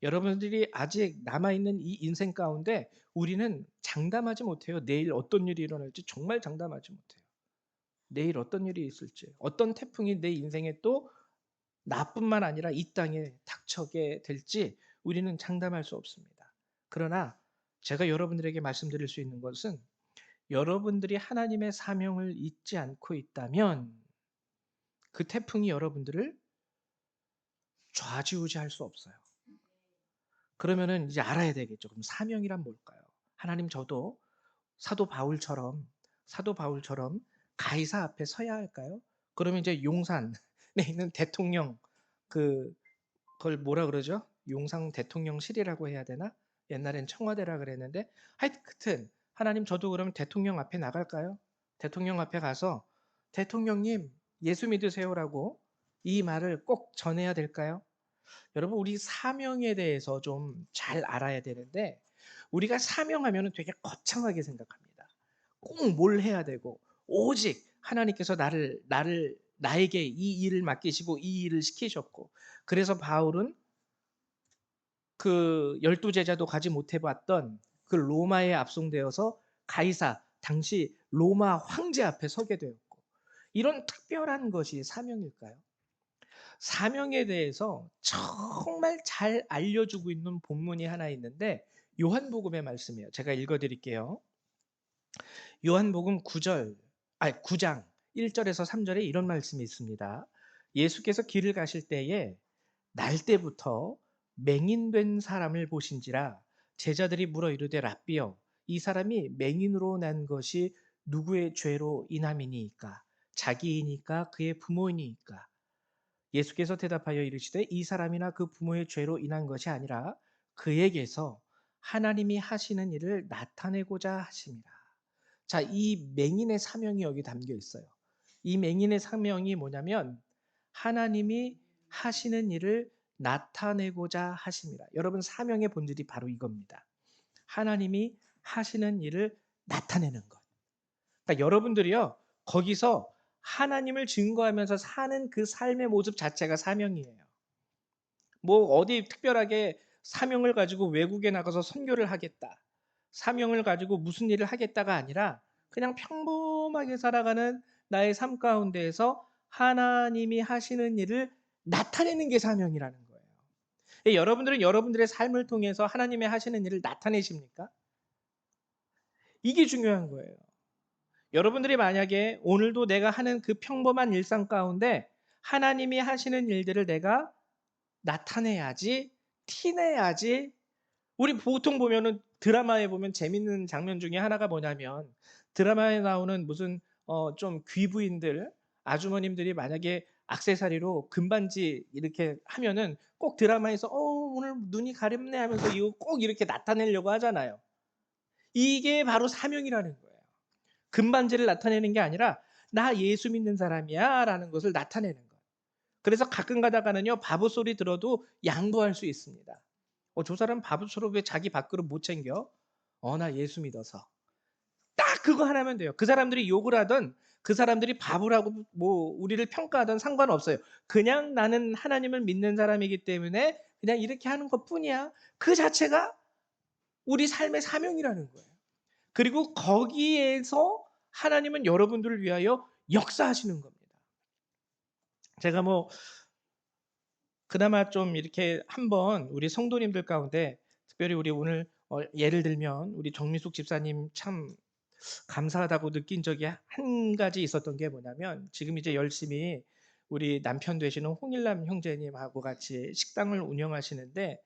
S1: 여러분들이 아직 남아있는 이 인생 가운데 우리는 장담하지 못해요. 내일 어떤 일이 일어날지 정말 장담하지 못해요. 내일 어떤 일이 있을지, 어떤 태풍이 내 인생에 또 나뿐만 아니라 이 땅에 닥쳐게 될지 우리는 장담할 수 없습니다. 그러나 제가 여러분들에게 말씀드릴 수 있는 것은 여러분들이 하나님의 사명을 잊지 않고 있다면 그 태풍이 여러분들을 좌지우지할 수 없어요. 그러면은 이제 알아야 되겠죠. 그럼 사명이란 뭘까요? 하나님 저도 사도 바울처럼 사도 바울처럼 가이사 앞에 서야 할까요? 그러면 이제 용산에 있는 대통령 그 그걸 뭐라 그러죠? 용산 대통령실이라고 해야 되나? 옛날엔 청와대라 그랬는데 하여튼 하나님 저도 그러면 대통령 앞에 나갈까요? 대통령 앞에 가서 대통령님 예수 믿으세요라고 이 말을 꼭 전해야 될까요? 여러분 우리 사명에 대해서 좀 잘 알아야 되는데 우리가 사명하면 되게 거창하게 생각합니다. 꼭 뭘 해야 되고 오직 하나님께서 나에게 이 일을 맡기시고 이 일을 시키셨고 그래서 바울은 그 열두 제자도 가지 못해 봤던 그 로마에 압송되어서 가이사 당시 로마 황제 앞에 서게 되었고 이런 특별한 것이 사명일까요? 사명에 대해서 정말 잘 알려주고 있는 본문이 하나 있는데 요한복음의 말씀이에요. 제가 읽어드릴게요. 요한복음 9장 1절에서 3절에 이런 말씀이 있습니다. 예수께서 길을 가실 때에 날 때부터 맹인된 사람을 보신지라 제자들이 물어 이르되 랍비여 이 사람이 맹인으로 난 것이 누구의 죄로 인함이니이까 자기이니까 그의 부모이니이까 예수께서 대답하여 이르시되 이 사람이나 그 부모의 죄로 인한 것이 아니라 그에게서 하나님이 하시는 일을 나타내고자 하심이라. 자, 이 맹인의 사명이 여기 담겨 있어요. 이 맹인의 사명이 뭐냐면 하나님이 하시는 일을 나타내고자 하심이라. 여러분 사명의 본질이 바로 이겁니다. 하나님이 하시는 일을 나타내는 것. 그러니까 여러분들이요, 거기서 하나님을 증거하면서 사는 그 삶의 모습 자체가 사명이에요. 뭐 어디 특별하게 사명을 가지고 외국에 나가서 선교를 하겠다, 사명을 가지고 무슨 일을 하겠다가 아니라 그냥 평범하게 살아가는 나의 삶 가운데에서 하나님이 하시는 일을 나타내는 게 사명이라는 거예요. 여러분들은 여러분들의 삶을 통해서 하나님의 하시는 일을 나타내십니까? 이게 중요한 거예요. 여러분들이 만약에 오늘도 내가 하는 그 평범한 일상 가운데 하나님이 하시는 일들을 내가 나타내야지, 티내야지. 우리 보통 보면은 드라마에 보면 재밌는 장면 중에 하나가 뭐냐면 드라마에 나오는 무슨 좀 귀부인들, 아주머님들이 만약에 액세서리로 금반지 이렇게 하면은 꼭 드라마에서 오늘 눈이 가렵네 하면서 이거 꼭 이렇게 나타내려고 하잖아요. 이게 바로 사명이라는 거예요. 금반지를 나타내는 게 아니라 나 예수 믿는 사람이야라는 것을 나타내는 거예요. 그래서 가끔 가다가는요, 바보 소리 들어도 양보할 수 있습니다. 저 사람 바보처럼 왜 자기 밥그릇 못 챙겨? 나 예수 믿어서. 딱 그거 하나면 돼요. 그 사람들이 욕을 하든 그 사람들이 바보라고 뭐 우리를 평가하든 상관없어요. 그냥 나는 하나님을 믿는 사람이기 때문에 그냥 이렇게 하는 것뿐이야. 그 자체가 우리 삶의 사명이라는 거예요. 그리고 거기에서 하나님은 여러분들을 위하여 역사하시는 겁니다. 제가 뭐 그나마 좀 이렇게 한번 우리 성도님들 가운데 특별히 우리 오늘 예를 들면 우리 정미숙 집사님 참 감사하다고 느낀 적이 한 가지 있었던 게 뭐냐면 지금 이제 열심히 우리 남편 되시는 홍일남 형제님하고 같이 식당을 운영하시는데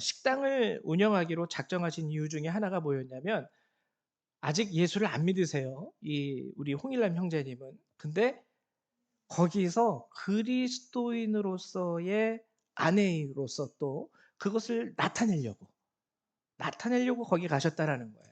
S1: 식당을 운영하기로 작정하신 이유 중에 하나가 뭐였냐면 아직 예수를 안 믿으세요. 이 우리 홍일남 형제님은. 근데 거기서 그리스도인으로서의 아내로서 또 그것을 나타내려고 거기 가셨다라는 거예요.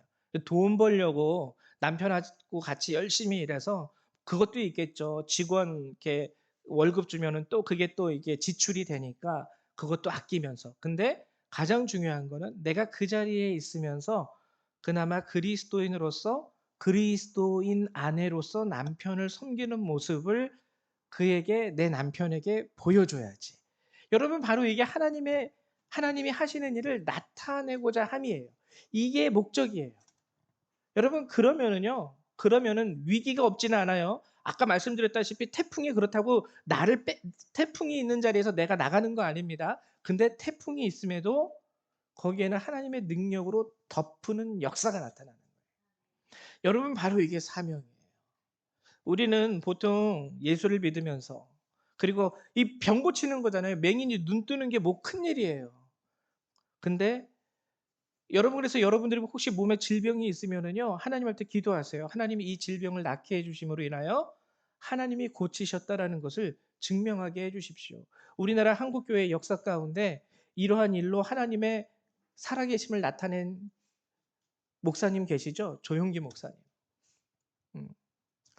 S1: 돈 벌려고 남편하고 같이 열심히 일해서 그것도 있겠죠. 직원 이렇게 월급 주면은 또 그게 또 이게 지출이 되니까 그것도 아끼면서. 근데 가장 중요한 거는 내가 그 자리에 있으면서 그나마 그리스도인으로서 그리스도인 아내로서 남편을 섬기는 모습을 그에게 내 남편에게 보여줘야지. 여러분 바로 이게 하나님이 하시는 일을 나타내고자 함이에요. 이게 목적이에요. 여러분 그러면은 위기가 없지는 않아요. 아까 말씀드렸다시피 태풍이 그렇다고 태풍이 있는 자리에서 내가 나가는 거 아닙니다. 근데 태풍이 있음에도 거기에는 하나님의 능력으로 덮는 역사가 나타나는 거예요. 여러분 바로 이게 사명이에요. 우리는 보통 예수를 믿으면서 그리고 이 병 고치는 거잖아요. 맹인이 눈 뜨는 게 뭐 큰일이에요. 근데 여러분 그래서 여러분들이 혹시 몸에 질병이 있으면은요. 하나님한테 기도하세요. 하나님이 이 질병을 낫게 해 주심으로 인하여 하나님이 고치셨다라는 것을 증명하게 해 주십시오. 우리나라 한국 교회의 역사 가운데 이러한 일로 하나님의 살아계심을 나타낸 목사님 계시죠? 조용기 목사님. 음.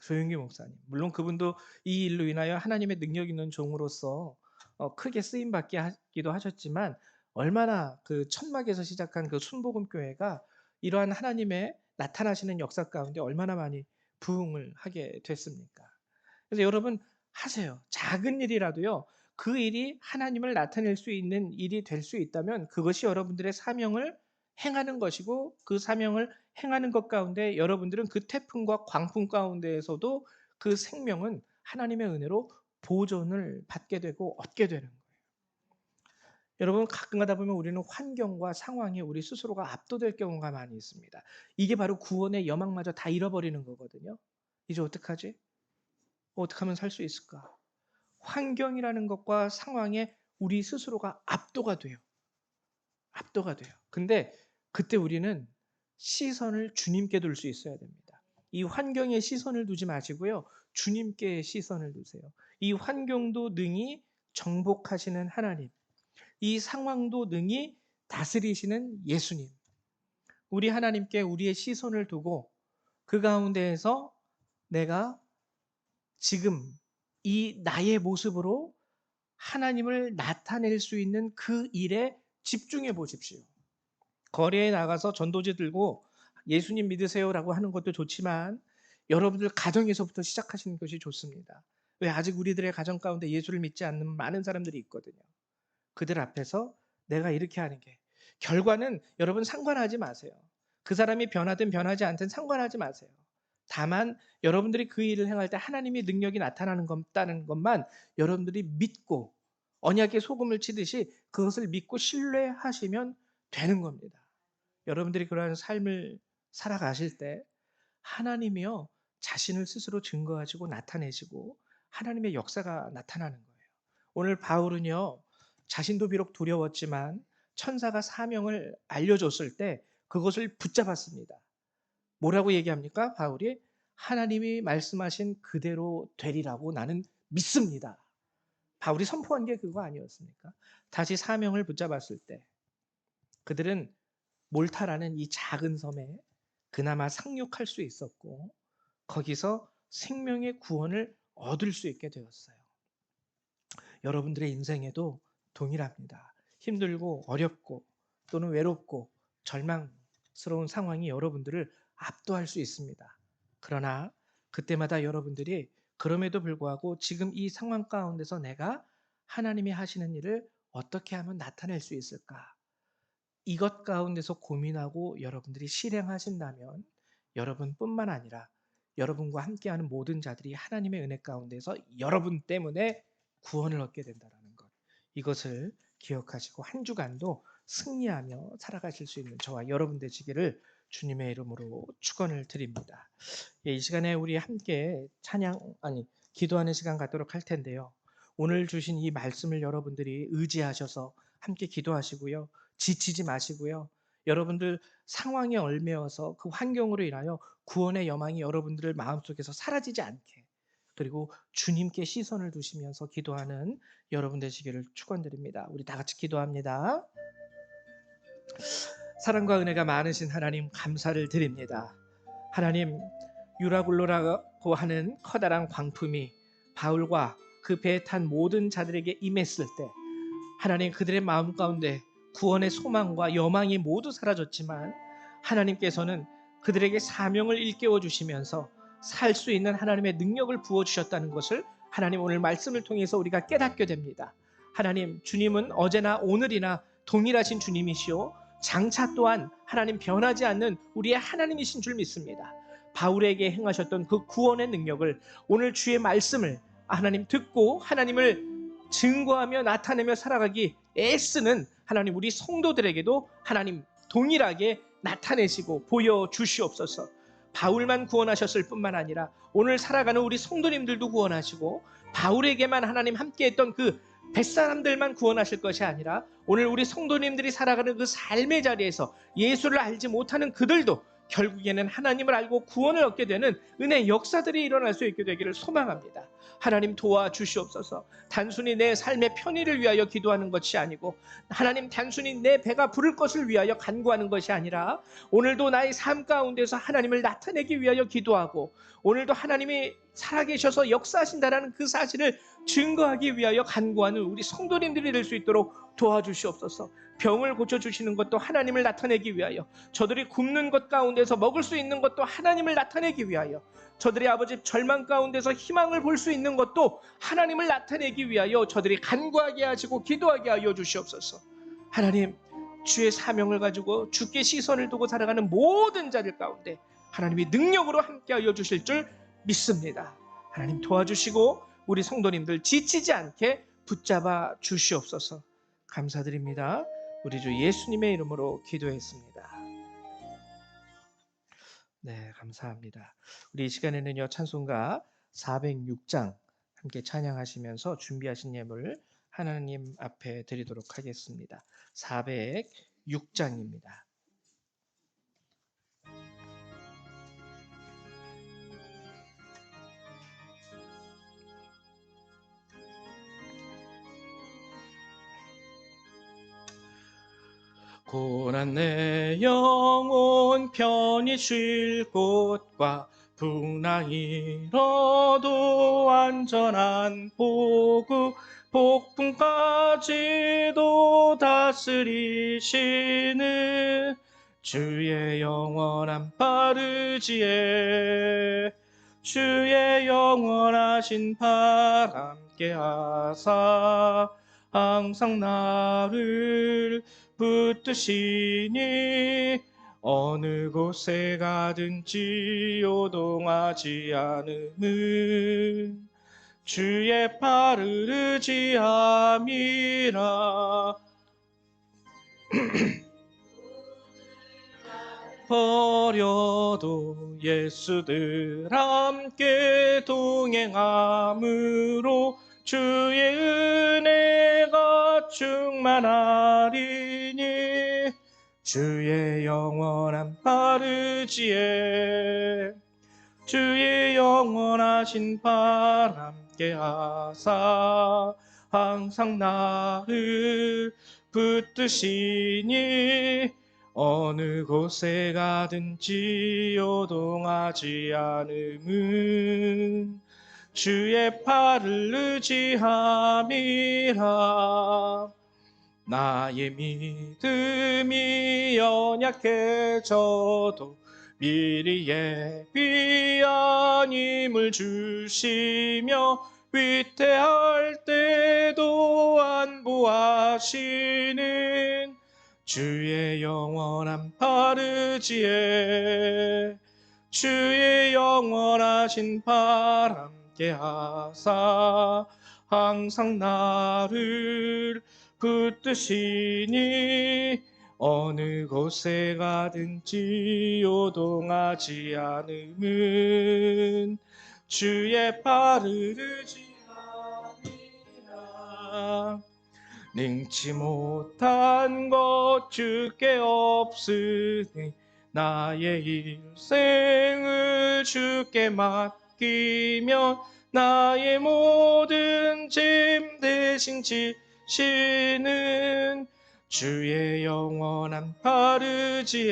S1: 조용기 목사님. 물론 그분도 이 일로 인하여 하나님의 능력 있는 종으로서 크게 쓰임 받게 하기도 하셨지만 얼마나 그 천막에서 시작한 그 순복음 교회가 이러한 하나님의 나타나시는 역사 가운데 얼마나 많이 부흥을 하게 됐습니까? 그래서 여러분 하세요. 작은 일이라도요. 그 일이 하나님을 나타낼 수 있는 일이 될 수 있다면 그것이 여러분들의 사명을 행하는 것이고 그 사명을 행하는 것 가운데 여러분들은 그 태풍과 광풍 가운데에서도 그 생명은 하나님의 은혜로 보존을 받게 되고 얻게 되는 거예요. 여러분 가끔 가다 보면 우리는 환경과 상황에 우리 스스로가 압도될 경우가 많이 있습니다. 이게 바로 구원의 여망마저 다 잃어버리는 거거든요. 이제 어떡하지? 어떻게 하면 살 수 있을까? 환경이라는 것과 상황에 우리 스스로가 압도가 돼요. 압도가 돼요. 근데 그때 우리는 시선을 주님께 둘 수 있어야 됩니다. 이 환경에 시선을 두지 마시고요. 주님께 시선을 두세요. 이 환경도 능히 정복하시는 하나님, 이 상황도 능히 다스리시는 예수님. 우리 하나님께 우리의 시선을 두고 그 가운데에서 내가 지금 이 나의 모습으로 하나님을 나타낼 수 있는 그 일에 집중해 보십시오. 거리에 나가서 전도지 들고 예수님 믿으세요라고 하는 것도 좋지만 여러분들 가정에서부터 시작하시는 것이 좋습니다. 왜? 아직 우리들의 가정 가운데 예수를 믿지 않는 많은 사람들이 있거든요. 그들 앞에서 내가 이렇게 하는 게, 결과는 여러분 상관하지 마세요. 그 사람이 변하든 변하지 않든 상관하지 마세요. 다만 여러분들이 그 일을 행할 때 하나님의 능력이 나타나는 것다는 것만 여러분들이 믿고 언약의 소금을 치듯이 그것을 믿고 신뢰하시면 되는 겁니다. 여러분들이 그러한 삶을 살아가실 때 하나님이요 자신을 스스로 증거하시고 나타내시고 하나님의 역사가 나타나는 거예요. 오늘 바울은요 자신도 비록 두려웠지만 천사가 사명을 알려줬을 때 그것을 붙잡았습니다. 뭐라고 얘기합니까? 바울이 하나님이 말씀하신 그대로 되리라고 나는 믿습니다. 바울이 선포한 게 그거 아니었습니까? 다시 사명을 붙잡았을 때 그들은 몰타라는 이 작은 섬에 그나마 상륙할 수 있었고 거기서 생명의 구원을 얻을 수 있게 되었어요. 여러분들의 인생에도 동일합니다. 힘들고 어렵고 또는 외롭고 절망스러운 상황이 여러분들을 압도할 수 있습니다. 그러나 그때마다 여러분들이 그럼에도 불구하고 지금 이 상황 가운데서 내가 하나님이 하시는 일을 어떻게 하면 나타낼 수 있을까? 이것 가운데서 고민하고 여러분들이 실행하신다면 여러분뿐만 아니라 여러분과 함께하는 모든 자들이 하나님의 은혜 가운데서 여러분 때문에 구원을 얻게 된다는 것. 이것을 기억하시고 한 주간도 승리하며 살아가실 수 있는 저와 여러분 되시기를 주님의 이름으로 축원을 드립니다. 이 시간에 우리 함께 기도하는 시간 갖도록 할 텐데요. 오늘 주신 이 말씀을 여러분들이 의지하셔서 함께 기도하시고요. 지치지 마시고요. 여러분들 상황에 얽매여서 그 환경으로 인하여 구원의 여망이 여러분들의 마음속에서 사라지지 않게, 그리고 주님께 시선을 두시면서 기도하는 여러분 되시기를 축원드립니다. 우리 다 같이 기도합니다. 사랑과 은혜가 많으신 하나님 감사를 드립니다. 하나님, 유라굴로라고 하는 커다란 광풍이 바울과 그 배에 탄 모든 자들에게 임했을 때 하나님 그들의 마음 가운데 구원의 소망과 여망이 모두 사라졌지만 하나님께서는 그들에게 사명을 일깨워 주시면서 살 수 있는 하나님의 능력을 부어주셨다는 것을 하나님 오늘 말씀을 통해서 우리가 깨닫게 됩니다. 하나님, 주님은 어제나 오늘이나 동일하신 주님이시오 장차 또한 하나님 변하지 않는 우리의 하나님이신 줄 믿습니다. 바울에게 행하셨던 그 구원의 능력을 오늘 주의 말씀을 하나님 듣고 하나님을 증거하며 나타내며 살아가기 애쓰는 하나님 우리 성도들에게도 하나님 동일하게 나타내시고 보여주시옵소서. 바울만 구원하셨을 뿐만 아니라 오늘 살아가는 우리 성도님들도 구원하시고 바울에게만 하나님 함께했던 그 뱃사람들만 구원하실 것이 아니라 오늘 우리 성도님들이 살아가는 그 삶의 자리에서 예수를 알지 못하는 그들도 결국에는 하나님을 알고 구원을 얻게 되는 은혜의 역사들이 일어날 수 있게 되기를 소망합니다. 하나님 도와주시옵소서. 단순히 내 삶의 편의를 위하여 기도하는 것이 아니고 하나님 단순히 내 배가 부를 것을 위하여 간구하는 것이 아니라 오늘도 나의 삶 가운데서 하나님을 나타내기 위하여 기도하고 오늘도 하나님이 살아계셔서 역사하신다라는 그 사실을 증거하기 위하여 간구하는 우리 성도님들이 될 수 있도록 도와주시옵소서. 병을 고쳐주시는 것도 하나님을 나타내기 위하여, 저들이 굶는 것 가운데서 먹을 수 있는 것도 하나님을 나타내기 위하여, 저들의 아버지 절망 가운데서 희망을 볼 수 있는 것도 하나님을 나타내기 위하여 저들이 간구하게 하시고 기도하게 하여 주시옵소서. 하나님, 주의 사명을 가지고 주께 시선을 두고 살아가는 모든 자들 가운데 하나님이 능력으로 함께하여 주실 줄 믿습니다. 하나님 도와주시고 우리 성도님들 지치지 않게 붙잡아 주시옵소서. 감사드립니다. 우리 주 예수님의 이름으로 기도했습니다. 네, 감사합니다. 우리 이 시간에는요 찬송가 406장 함께 찬양하시면서 준비하신 예물 하나님 앞에 드리도록 하겠습니다. 406장입니다. 고난 내 영혼 편히 쉴 곳과 풍랑이 일어도 안전한 보구 폭풍까지도 다스리시는 주의 영원한 바르지에 주의 영원하신 팔 함께 하사 항상 나를 붙드시니 어느 곳에 가든지 요동하지 않음은 주의 팔을 의지함이라. 버려도 예수들 함께 동행함으로 주의 은혜가 충만하리니 주의 영원한 바르지에 주의 영원하신 팔 함께 하사 항상 나를 붙드시니 어느 곳에 가든지 요동하지 않음은 주의 팔을 의지함이라. 나의 믿음이 연약해져도 미리 예비한 힘을 주시며 위태할 때도 안보하시는 주의 영원한 바르지에 주의 영원하신 팔 함께 하사 항상 나를 붙드시니 어느 곳에 가든지 요동하지 않음은 주의 팔을 의지함이라. 능치 못한 것 주께 없으니 나의 일생을 주께 맡기면 나의 모든 짐 대신 지시는 주의 영원한 바르지에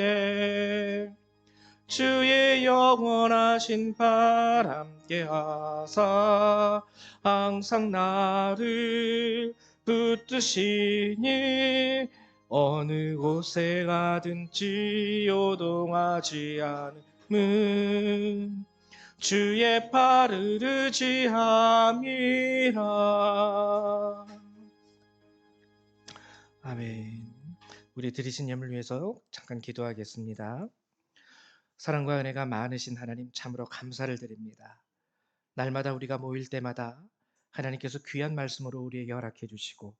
S1: 주의 영원하신 팔 함께 하사 항상 나를 붙드시니 어느 곳에 가든지 요동하지 않음은 주의 팔을 의지함이라. 아멘. 우리 드리신 예물 위해서 잠깐 기도하겠습니다. 사랑과 은혜가 많으신 하나님 참으로 감사를 드립니다. 날마다 우리가 모일 때마다 하나님께서 귀한 말씀으로 우리에게 허락해 주시고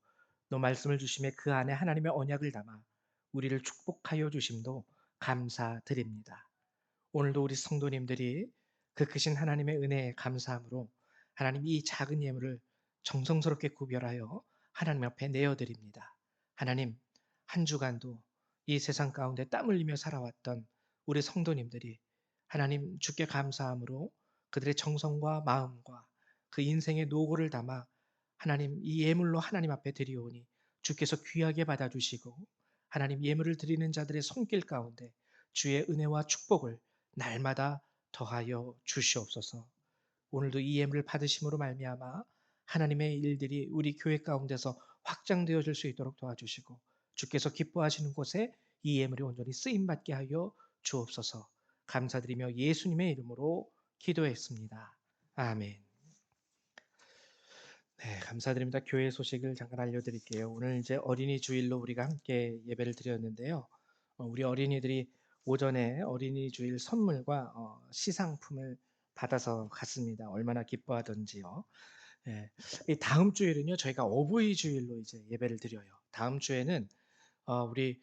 S1: 또 말씀을 주심에 그 안에 하나님의 언약을 담아 우리를 축복하여 주심도 감사드립니다. 오늘도 우리 성도님들이 그 크신 하나님의 은혜에 감사함으로 하나님 이 작은 예물을 정성스럽게 구별하여 하나님 앞에 내어드립니다. 하나님, 한 주간도 이 세상 가운데 땀 흘리며 살아왔던 우리 성도님들이 하나님 주께 감사함으로 그들의 정성과 마음과 그 인생의 노고를 담아 하나님 이 예물로 하나님 앞에 드리오니 주께서 귀하게 받아주시고 하나님 예물을 드리는 자들의 손길 가운데 주의 은혜와 축복을 날마다 더하여 주시옵소서. 오늘도 이 예물을 받으심으로 말미암아 하나님의 일들이 우리 교회 가운데서 확장되어질 수 있도록 도와주시고 주께서 기뻐하시는 곳에 이 예물이 온전히 쓰임받게 하여 주옵소서. 감사드리며 예수님의 이름으로 기도했습니다. 아멘. 네, 감사드립니다. 교회 소식을 잠깐 알려드릴게요. 오늘 이제 어린이 주일로 우리가 함께 예배를 드렸는데요. 우리 어린이들이 오전에 어린이 주일 선물과 시상품을 받아서 갔습니다. 얼마나 기뻐하던지요. 예, 이 다음 주일은요, 저희가 어버이 주일로 이제 예배를 드려요. 다음 주에는 우리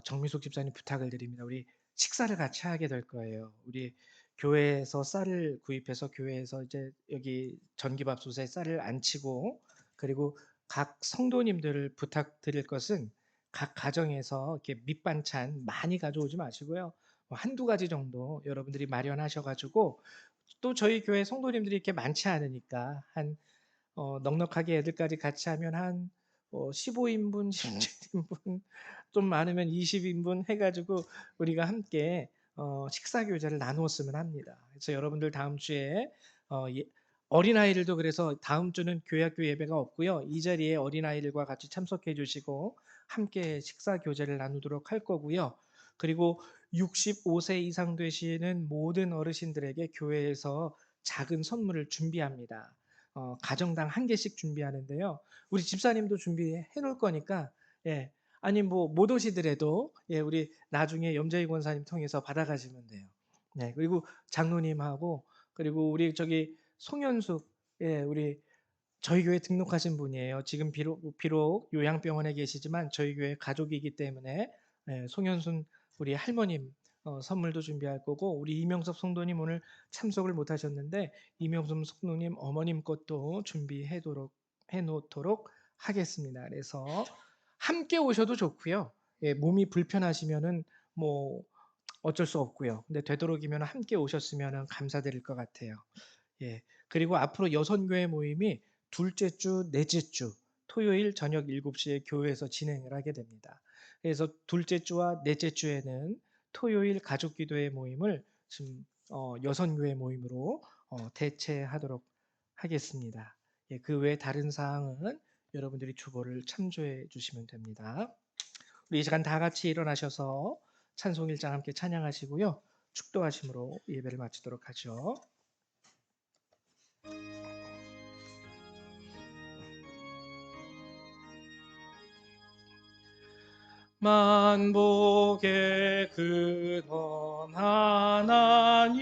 S1: 정미숙 집사님 부탁을 드립니다. 우리 식사를 같이 하게 될 거예요. 우리 교회에서 쌀을 구입해서 교회에서 이제 여기 전기밥솥에 쌀을 안치고 그리고 각 성도님들을 부탁드릴 것은 각 가정에서 이렇게 밑반찬 많이 가져오지 마시고요. 뭐 한두 가지 정도 여러분들이 마련하셔가지고 또 저희 교회 성도님들이 이렇게 많지 않으니까 한 넉넉하게 애들까지 같이 하면 한 15인분, 17인분, 좀 많으면 20인분 해가지고 우리가 함께 식사 교제를 나누었으면 합니다. 그래서 여러분들 다음 주에 어, 예- 어린아이들도 그래서 다음 주는 교회학교 예배가 없고요. 이 자리에 어린아이들과 같이 참석해 주시고 함께 식사 교제를 나누도록 할 거고요. 그리고 65세 이상 되시는 모든 어르신들에게 교회에서 작은 선물을 준비합니다. 가정당 한 개씩 준비하는데요. 우리 집사님도 준비해 놓을 거니까 예. 아니 뭐 못 오시더라도 예 우리 나중에 염재희 권사님 통해서 받아가시면 돼요. 네. 그리고 장로님하고 그리고 우리 저기 송현숙 예 우리 저희 교회 등록하신 분이에요. 지금 비록 요양병원에 계시지만 저희 교회 가족이기 때문에 예 송현순 우리 할머님 선물도 준비할 거고 우리 이명섭 성도님 오늘 참석을 못 하셨는데 이명섭 성도님 어머님 것도 해 놓도록 하겠습니다. 그래서 함께 오셔도 좋고요. 예 몸이 불편하시면은 뭐 어쩔 수 없고요. 근데 되도록이면 함께 오셨으면은 감사드릴 것 같아요. 예. 그리고 앞으로 여선교회 모임이 둘째 주, 넷째 주 토요일 저녁 7 시에 교회에서 진행을 하게 됩니다. 그래서 둘째 주와 넷째 주에는 토요일 가족 기도회 모임을 지금 여선교회 모임으로 대체하도록 하겠습니다. 예, 그 외 다른 사항은 여러분들이 주보를 참조해 주시면 됩니다. 우리 이 시간 다 같이 일어나셔서 찬송 1장 함께 찬양하시고요. 축도하심으로 예배를 마치도록 하죠. 만복의 근원 하나님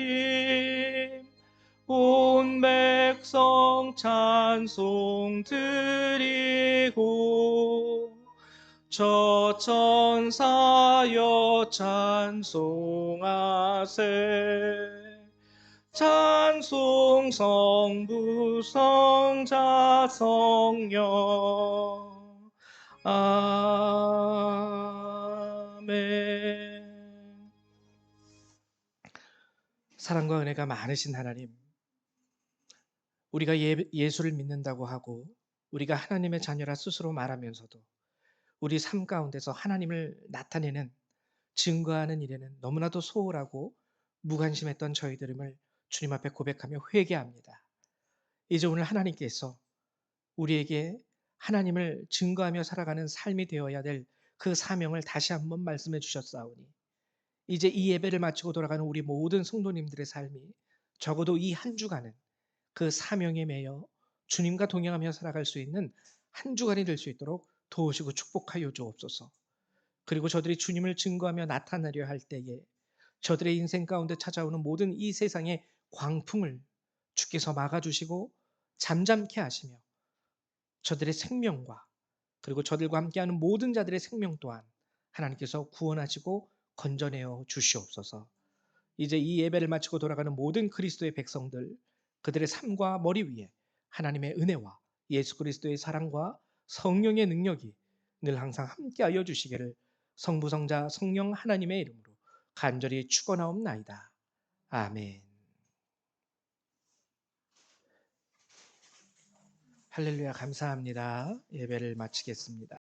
S1: 온 백성 찬송 드리고 저 천사여 찬송하세 찬송 성부 성자 성령 아멘. 사랑과 은혜가 많으신 하나님, 우리가 예수를 믿는다고 하고 우리가 하나님의 자녀라 스스로 말하면서도 우리 삶 가운데서 하나님을 나타내는 증거하는 일에는 너무나도 소홀하고 무관심했던 저희들임을 주님 앞에 고백하며 회개합니다. 이제 오늘 하나님께서 우리에게 하나님을 증거하며 살아가는 삶이 되어야 될 그 사명을 다시 한번 말씀해 주셨사오니 이제 이 예배를 마치고 돌아가는 우리 모든 성도님들의 삶이 적어도 이 한 주간은 그 사명에 매여 주님과 동행하며 살아갈 수 있는 한 주간이 될 수 있도록 도우시고 축복하여 주옵소서. 그리고 저들이 주님을 증거하며 나타나려 할 때에 저들의 인생 가운데 찾아오는 모든 이 세상의 광풍을 주께서 막아주시고 잠잠케 하시며 저들의 생명과 그리고 저들과 함께하는 모든 자들의 생명 또한 하나님께서 구원하시고 건져내어 주시옵소서. 이제 이 예배를 마치고 돌아가는 모든 그리스도의 백성들 그들의 삶과 머리 위에 하나님의 은혜와 예수 그리스도의 사랑과 성령의 능력이 늘 항상 함께하여 주시기를 성부 성자 성령 하나님의 이름으로 간절히 축원하옵나이다. 아멘. 할렐루야 감사합니다. 예배를 마치겠습니다.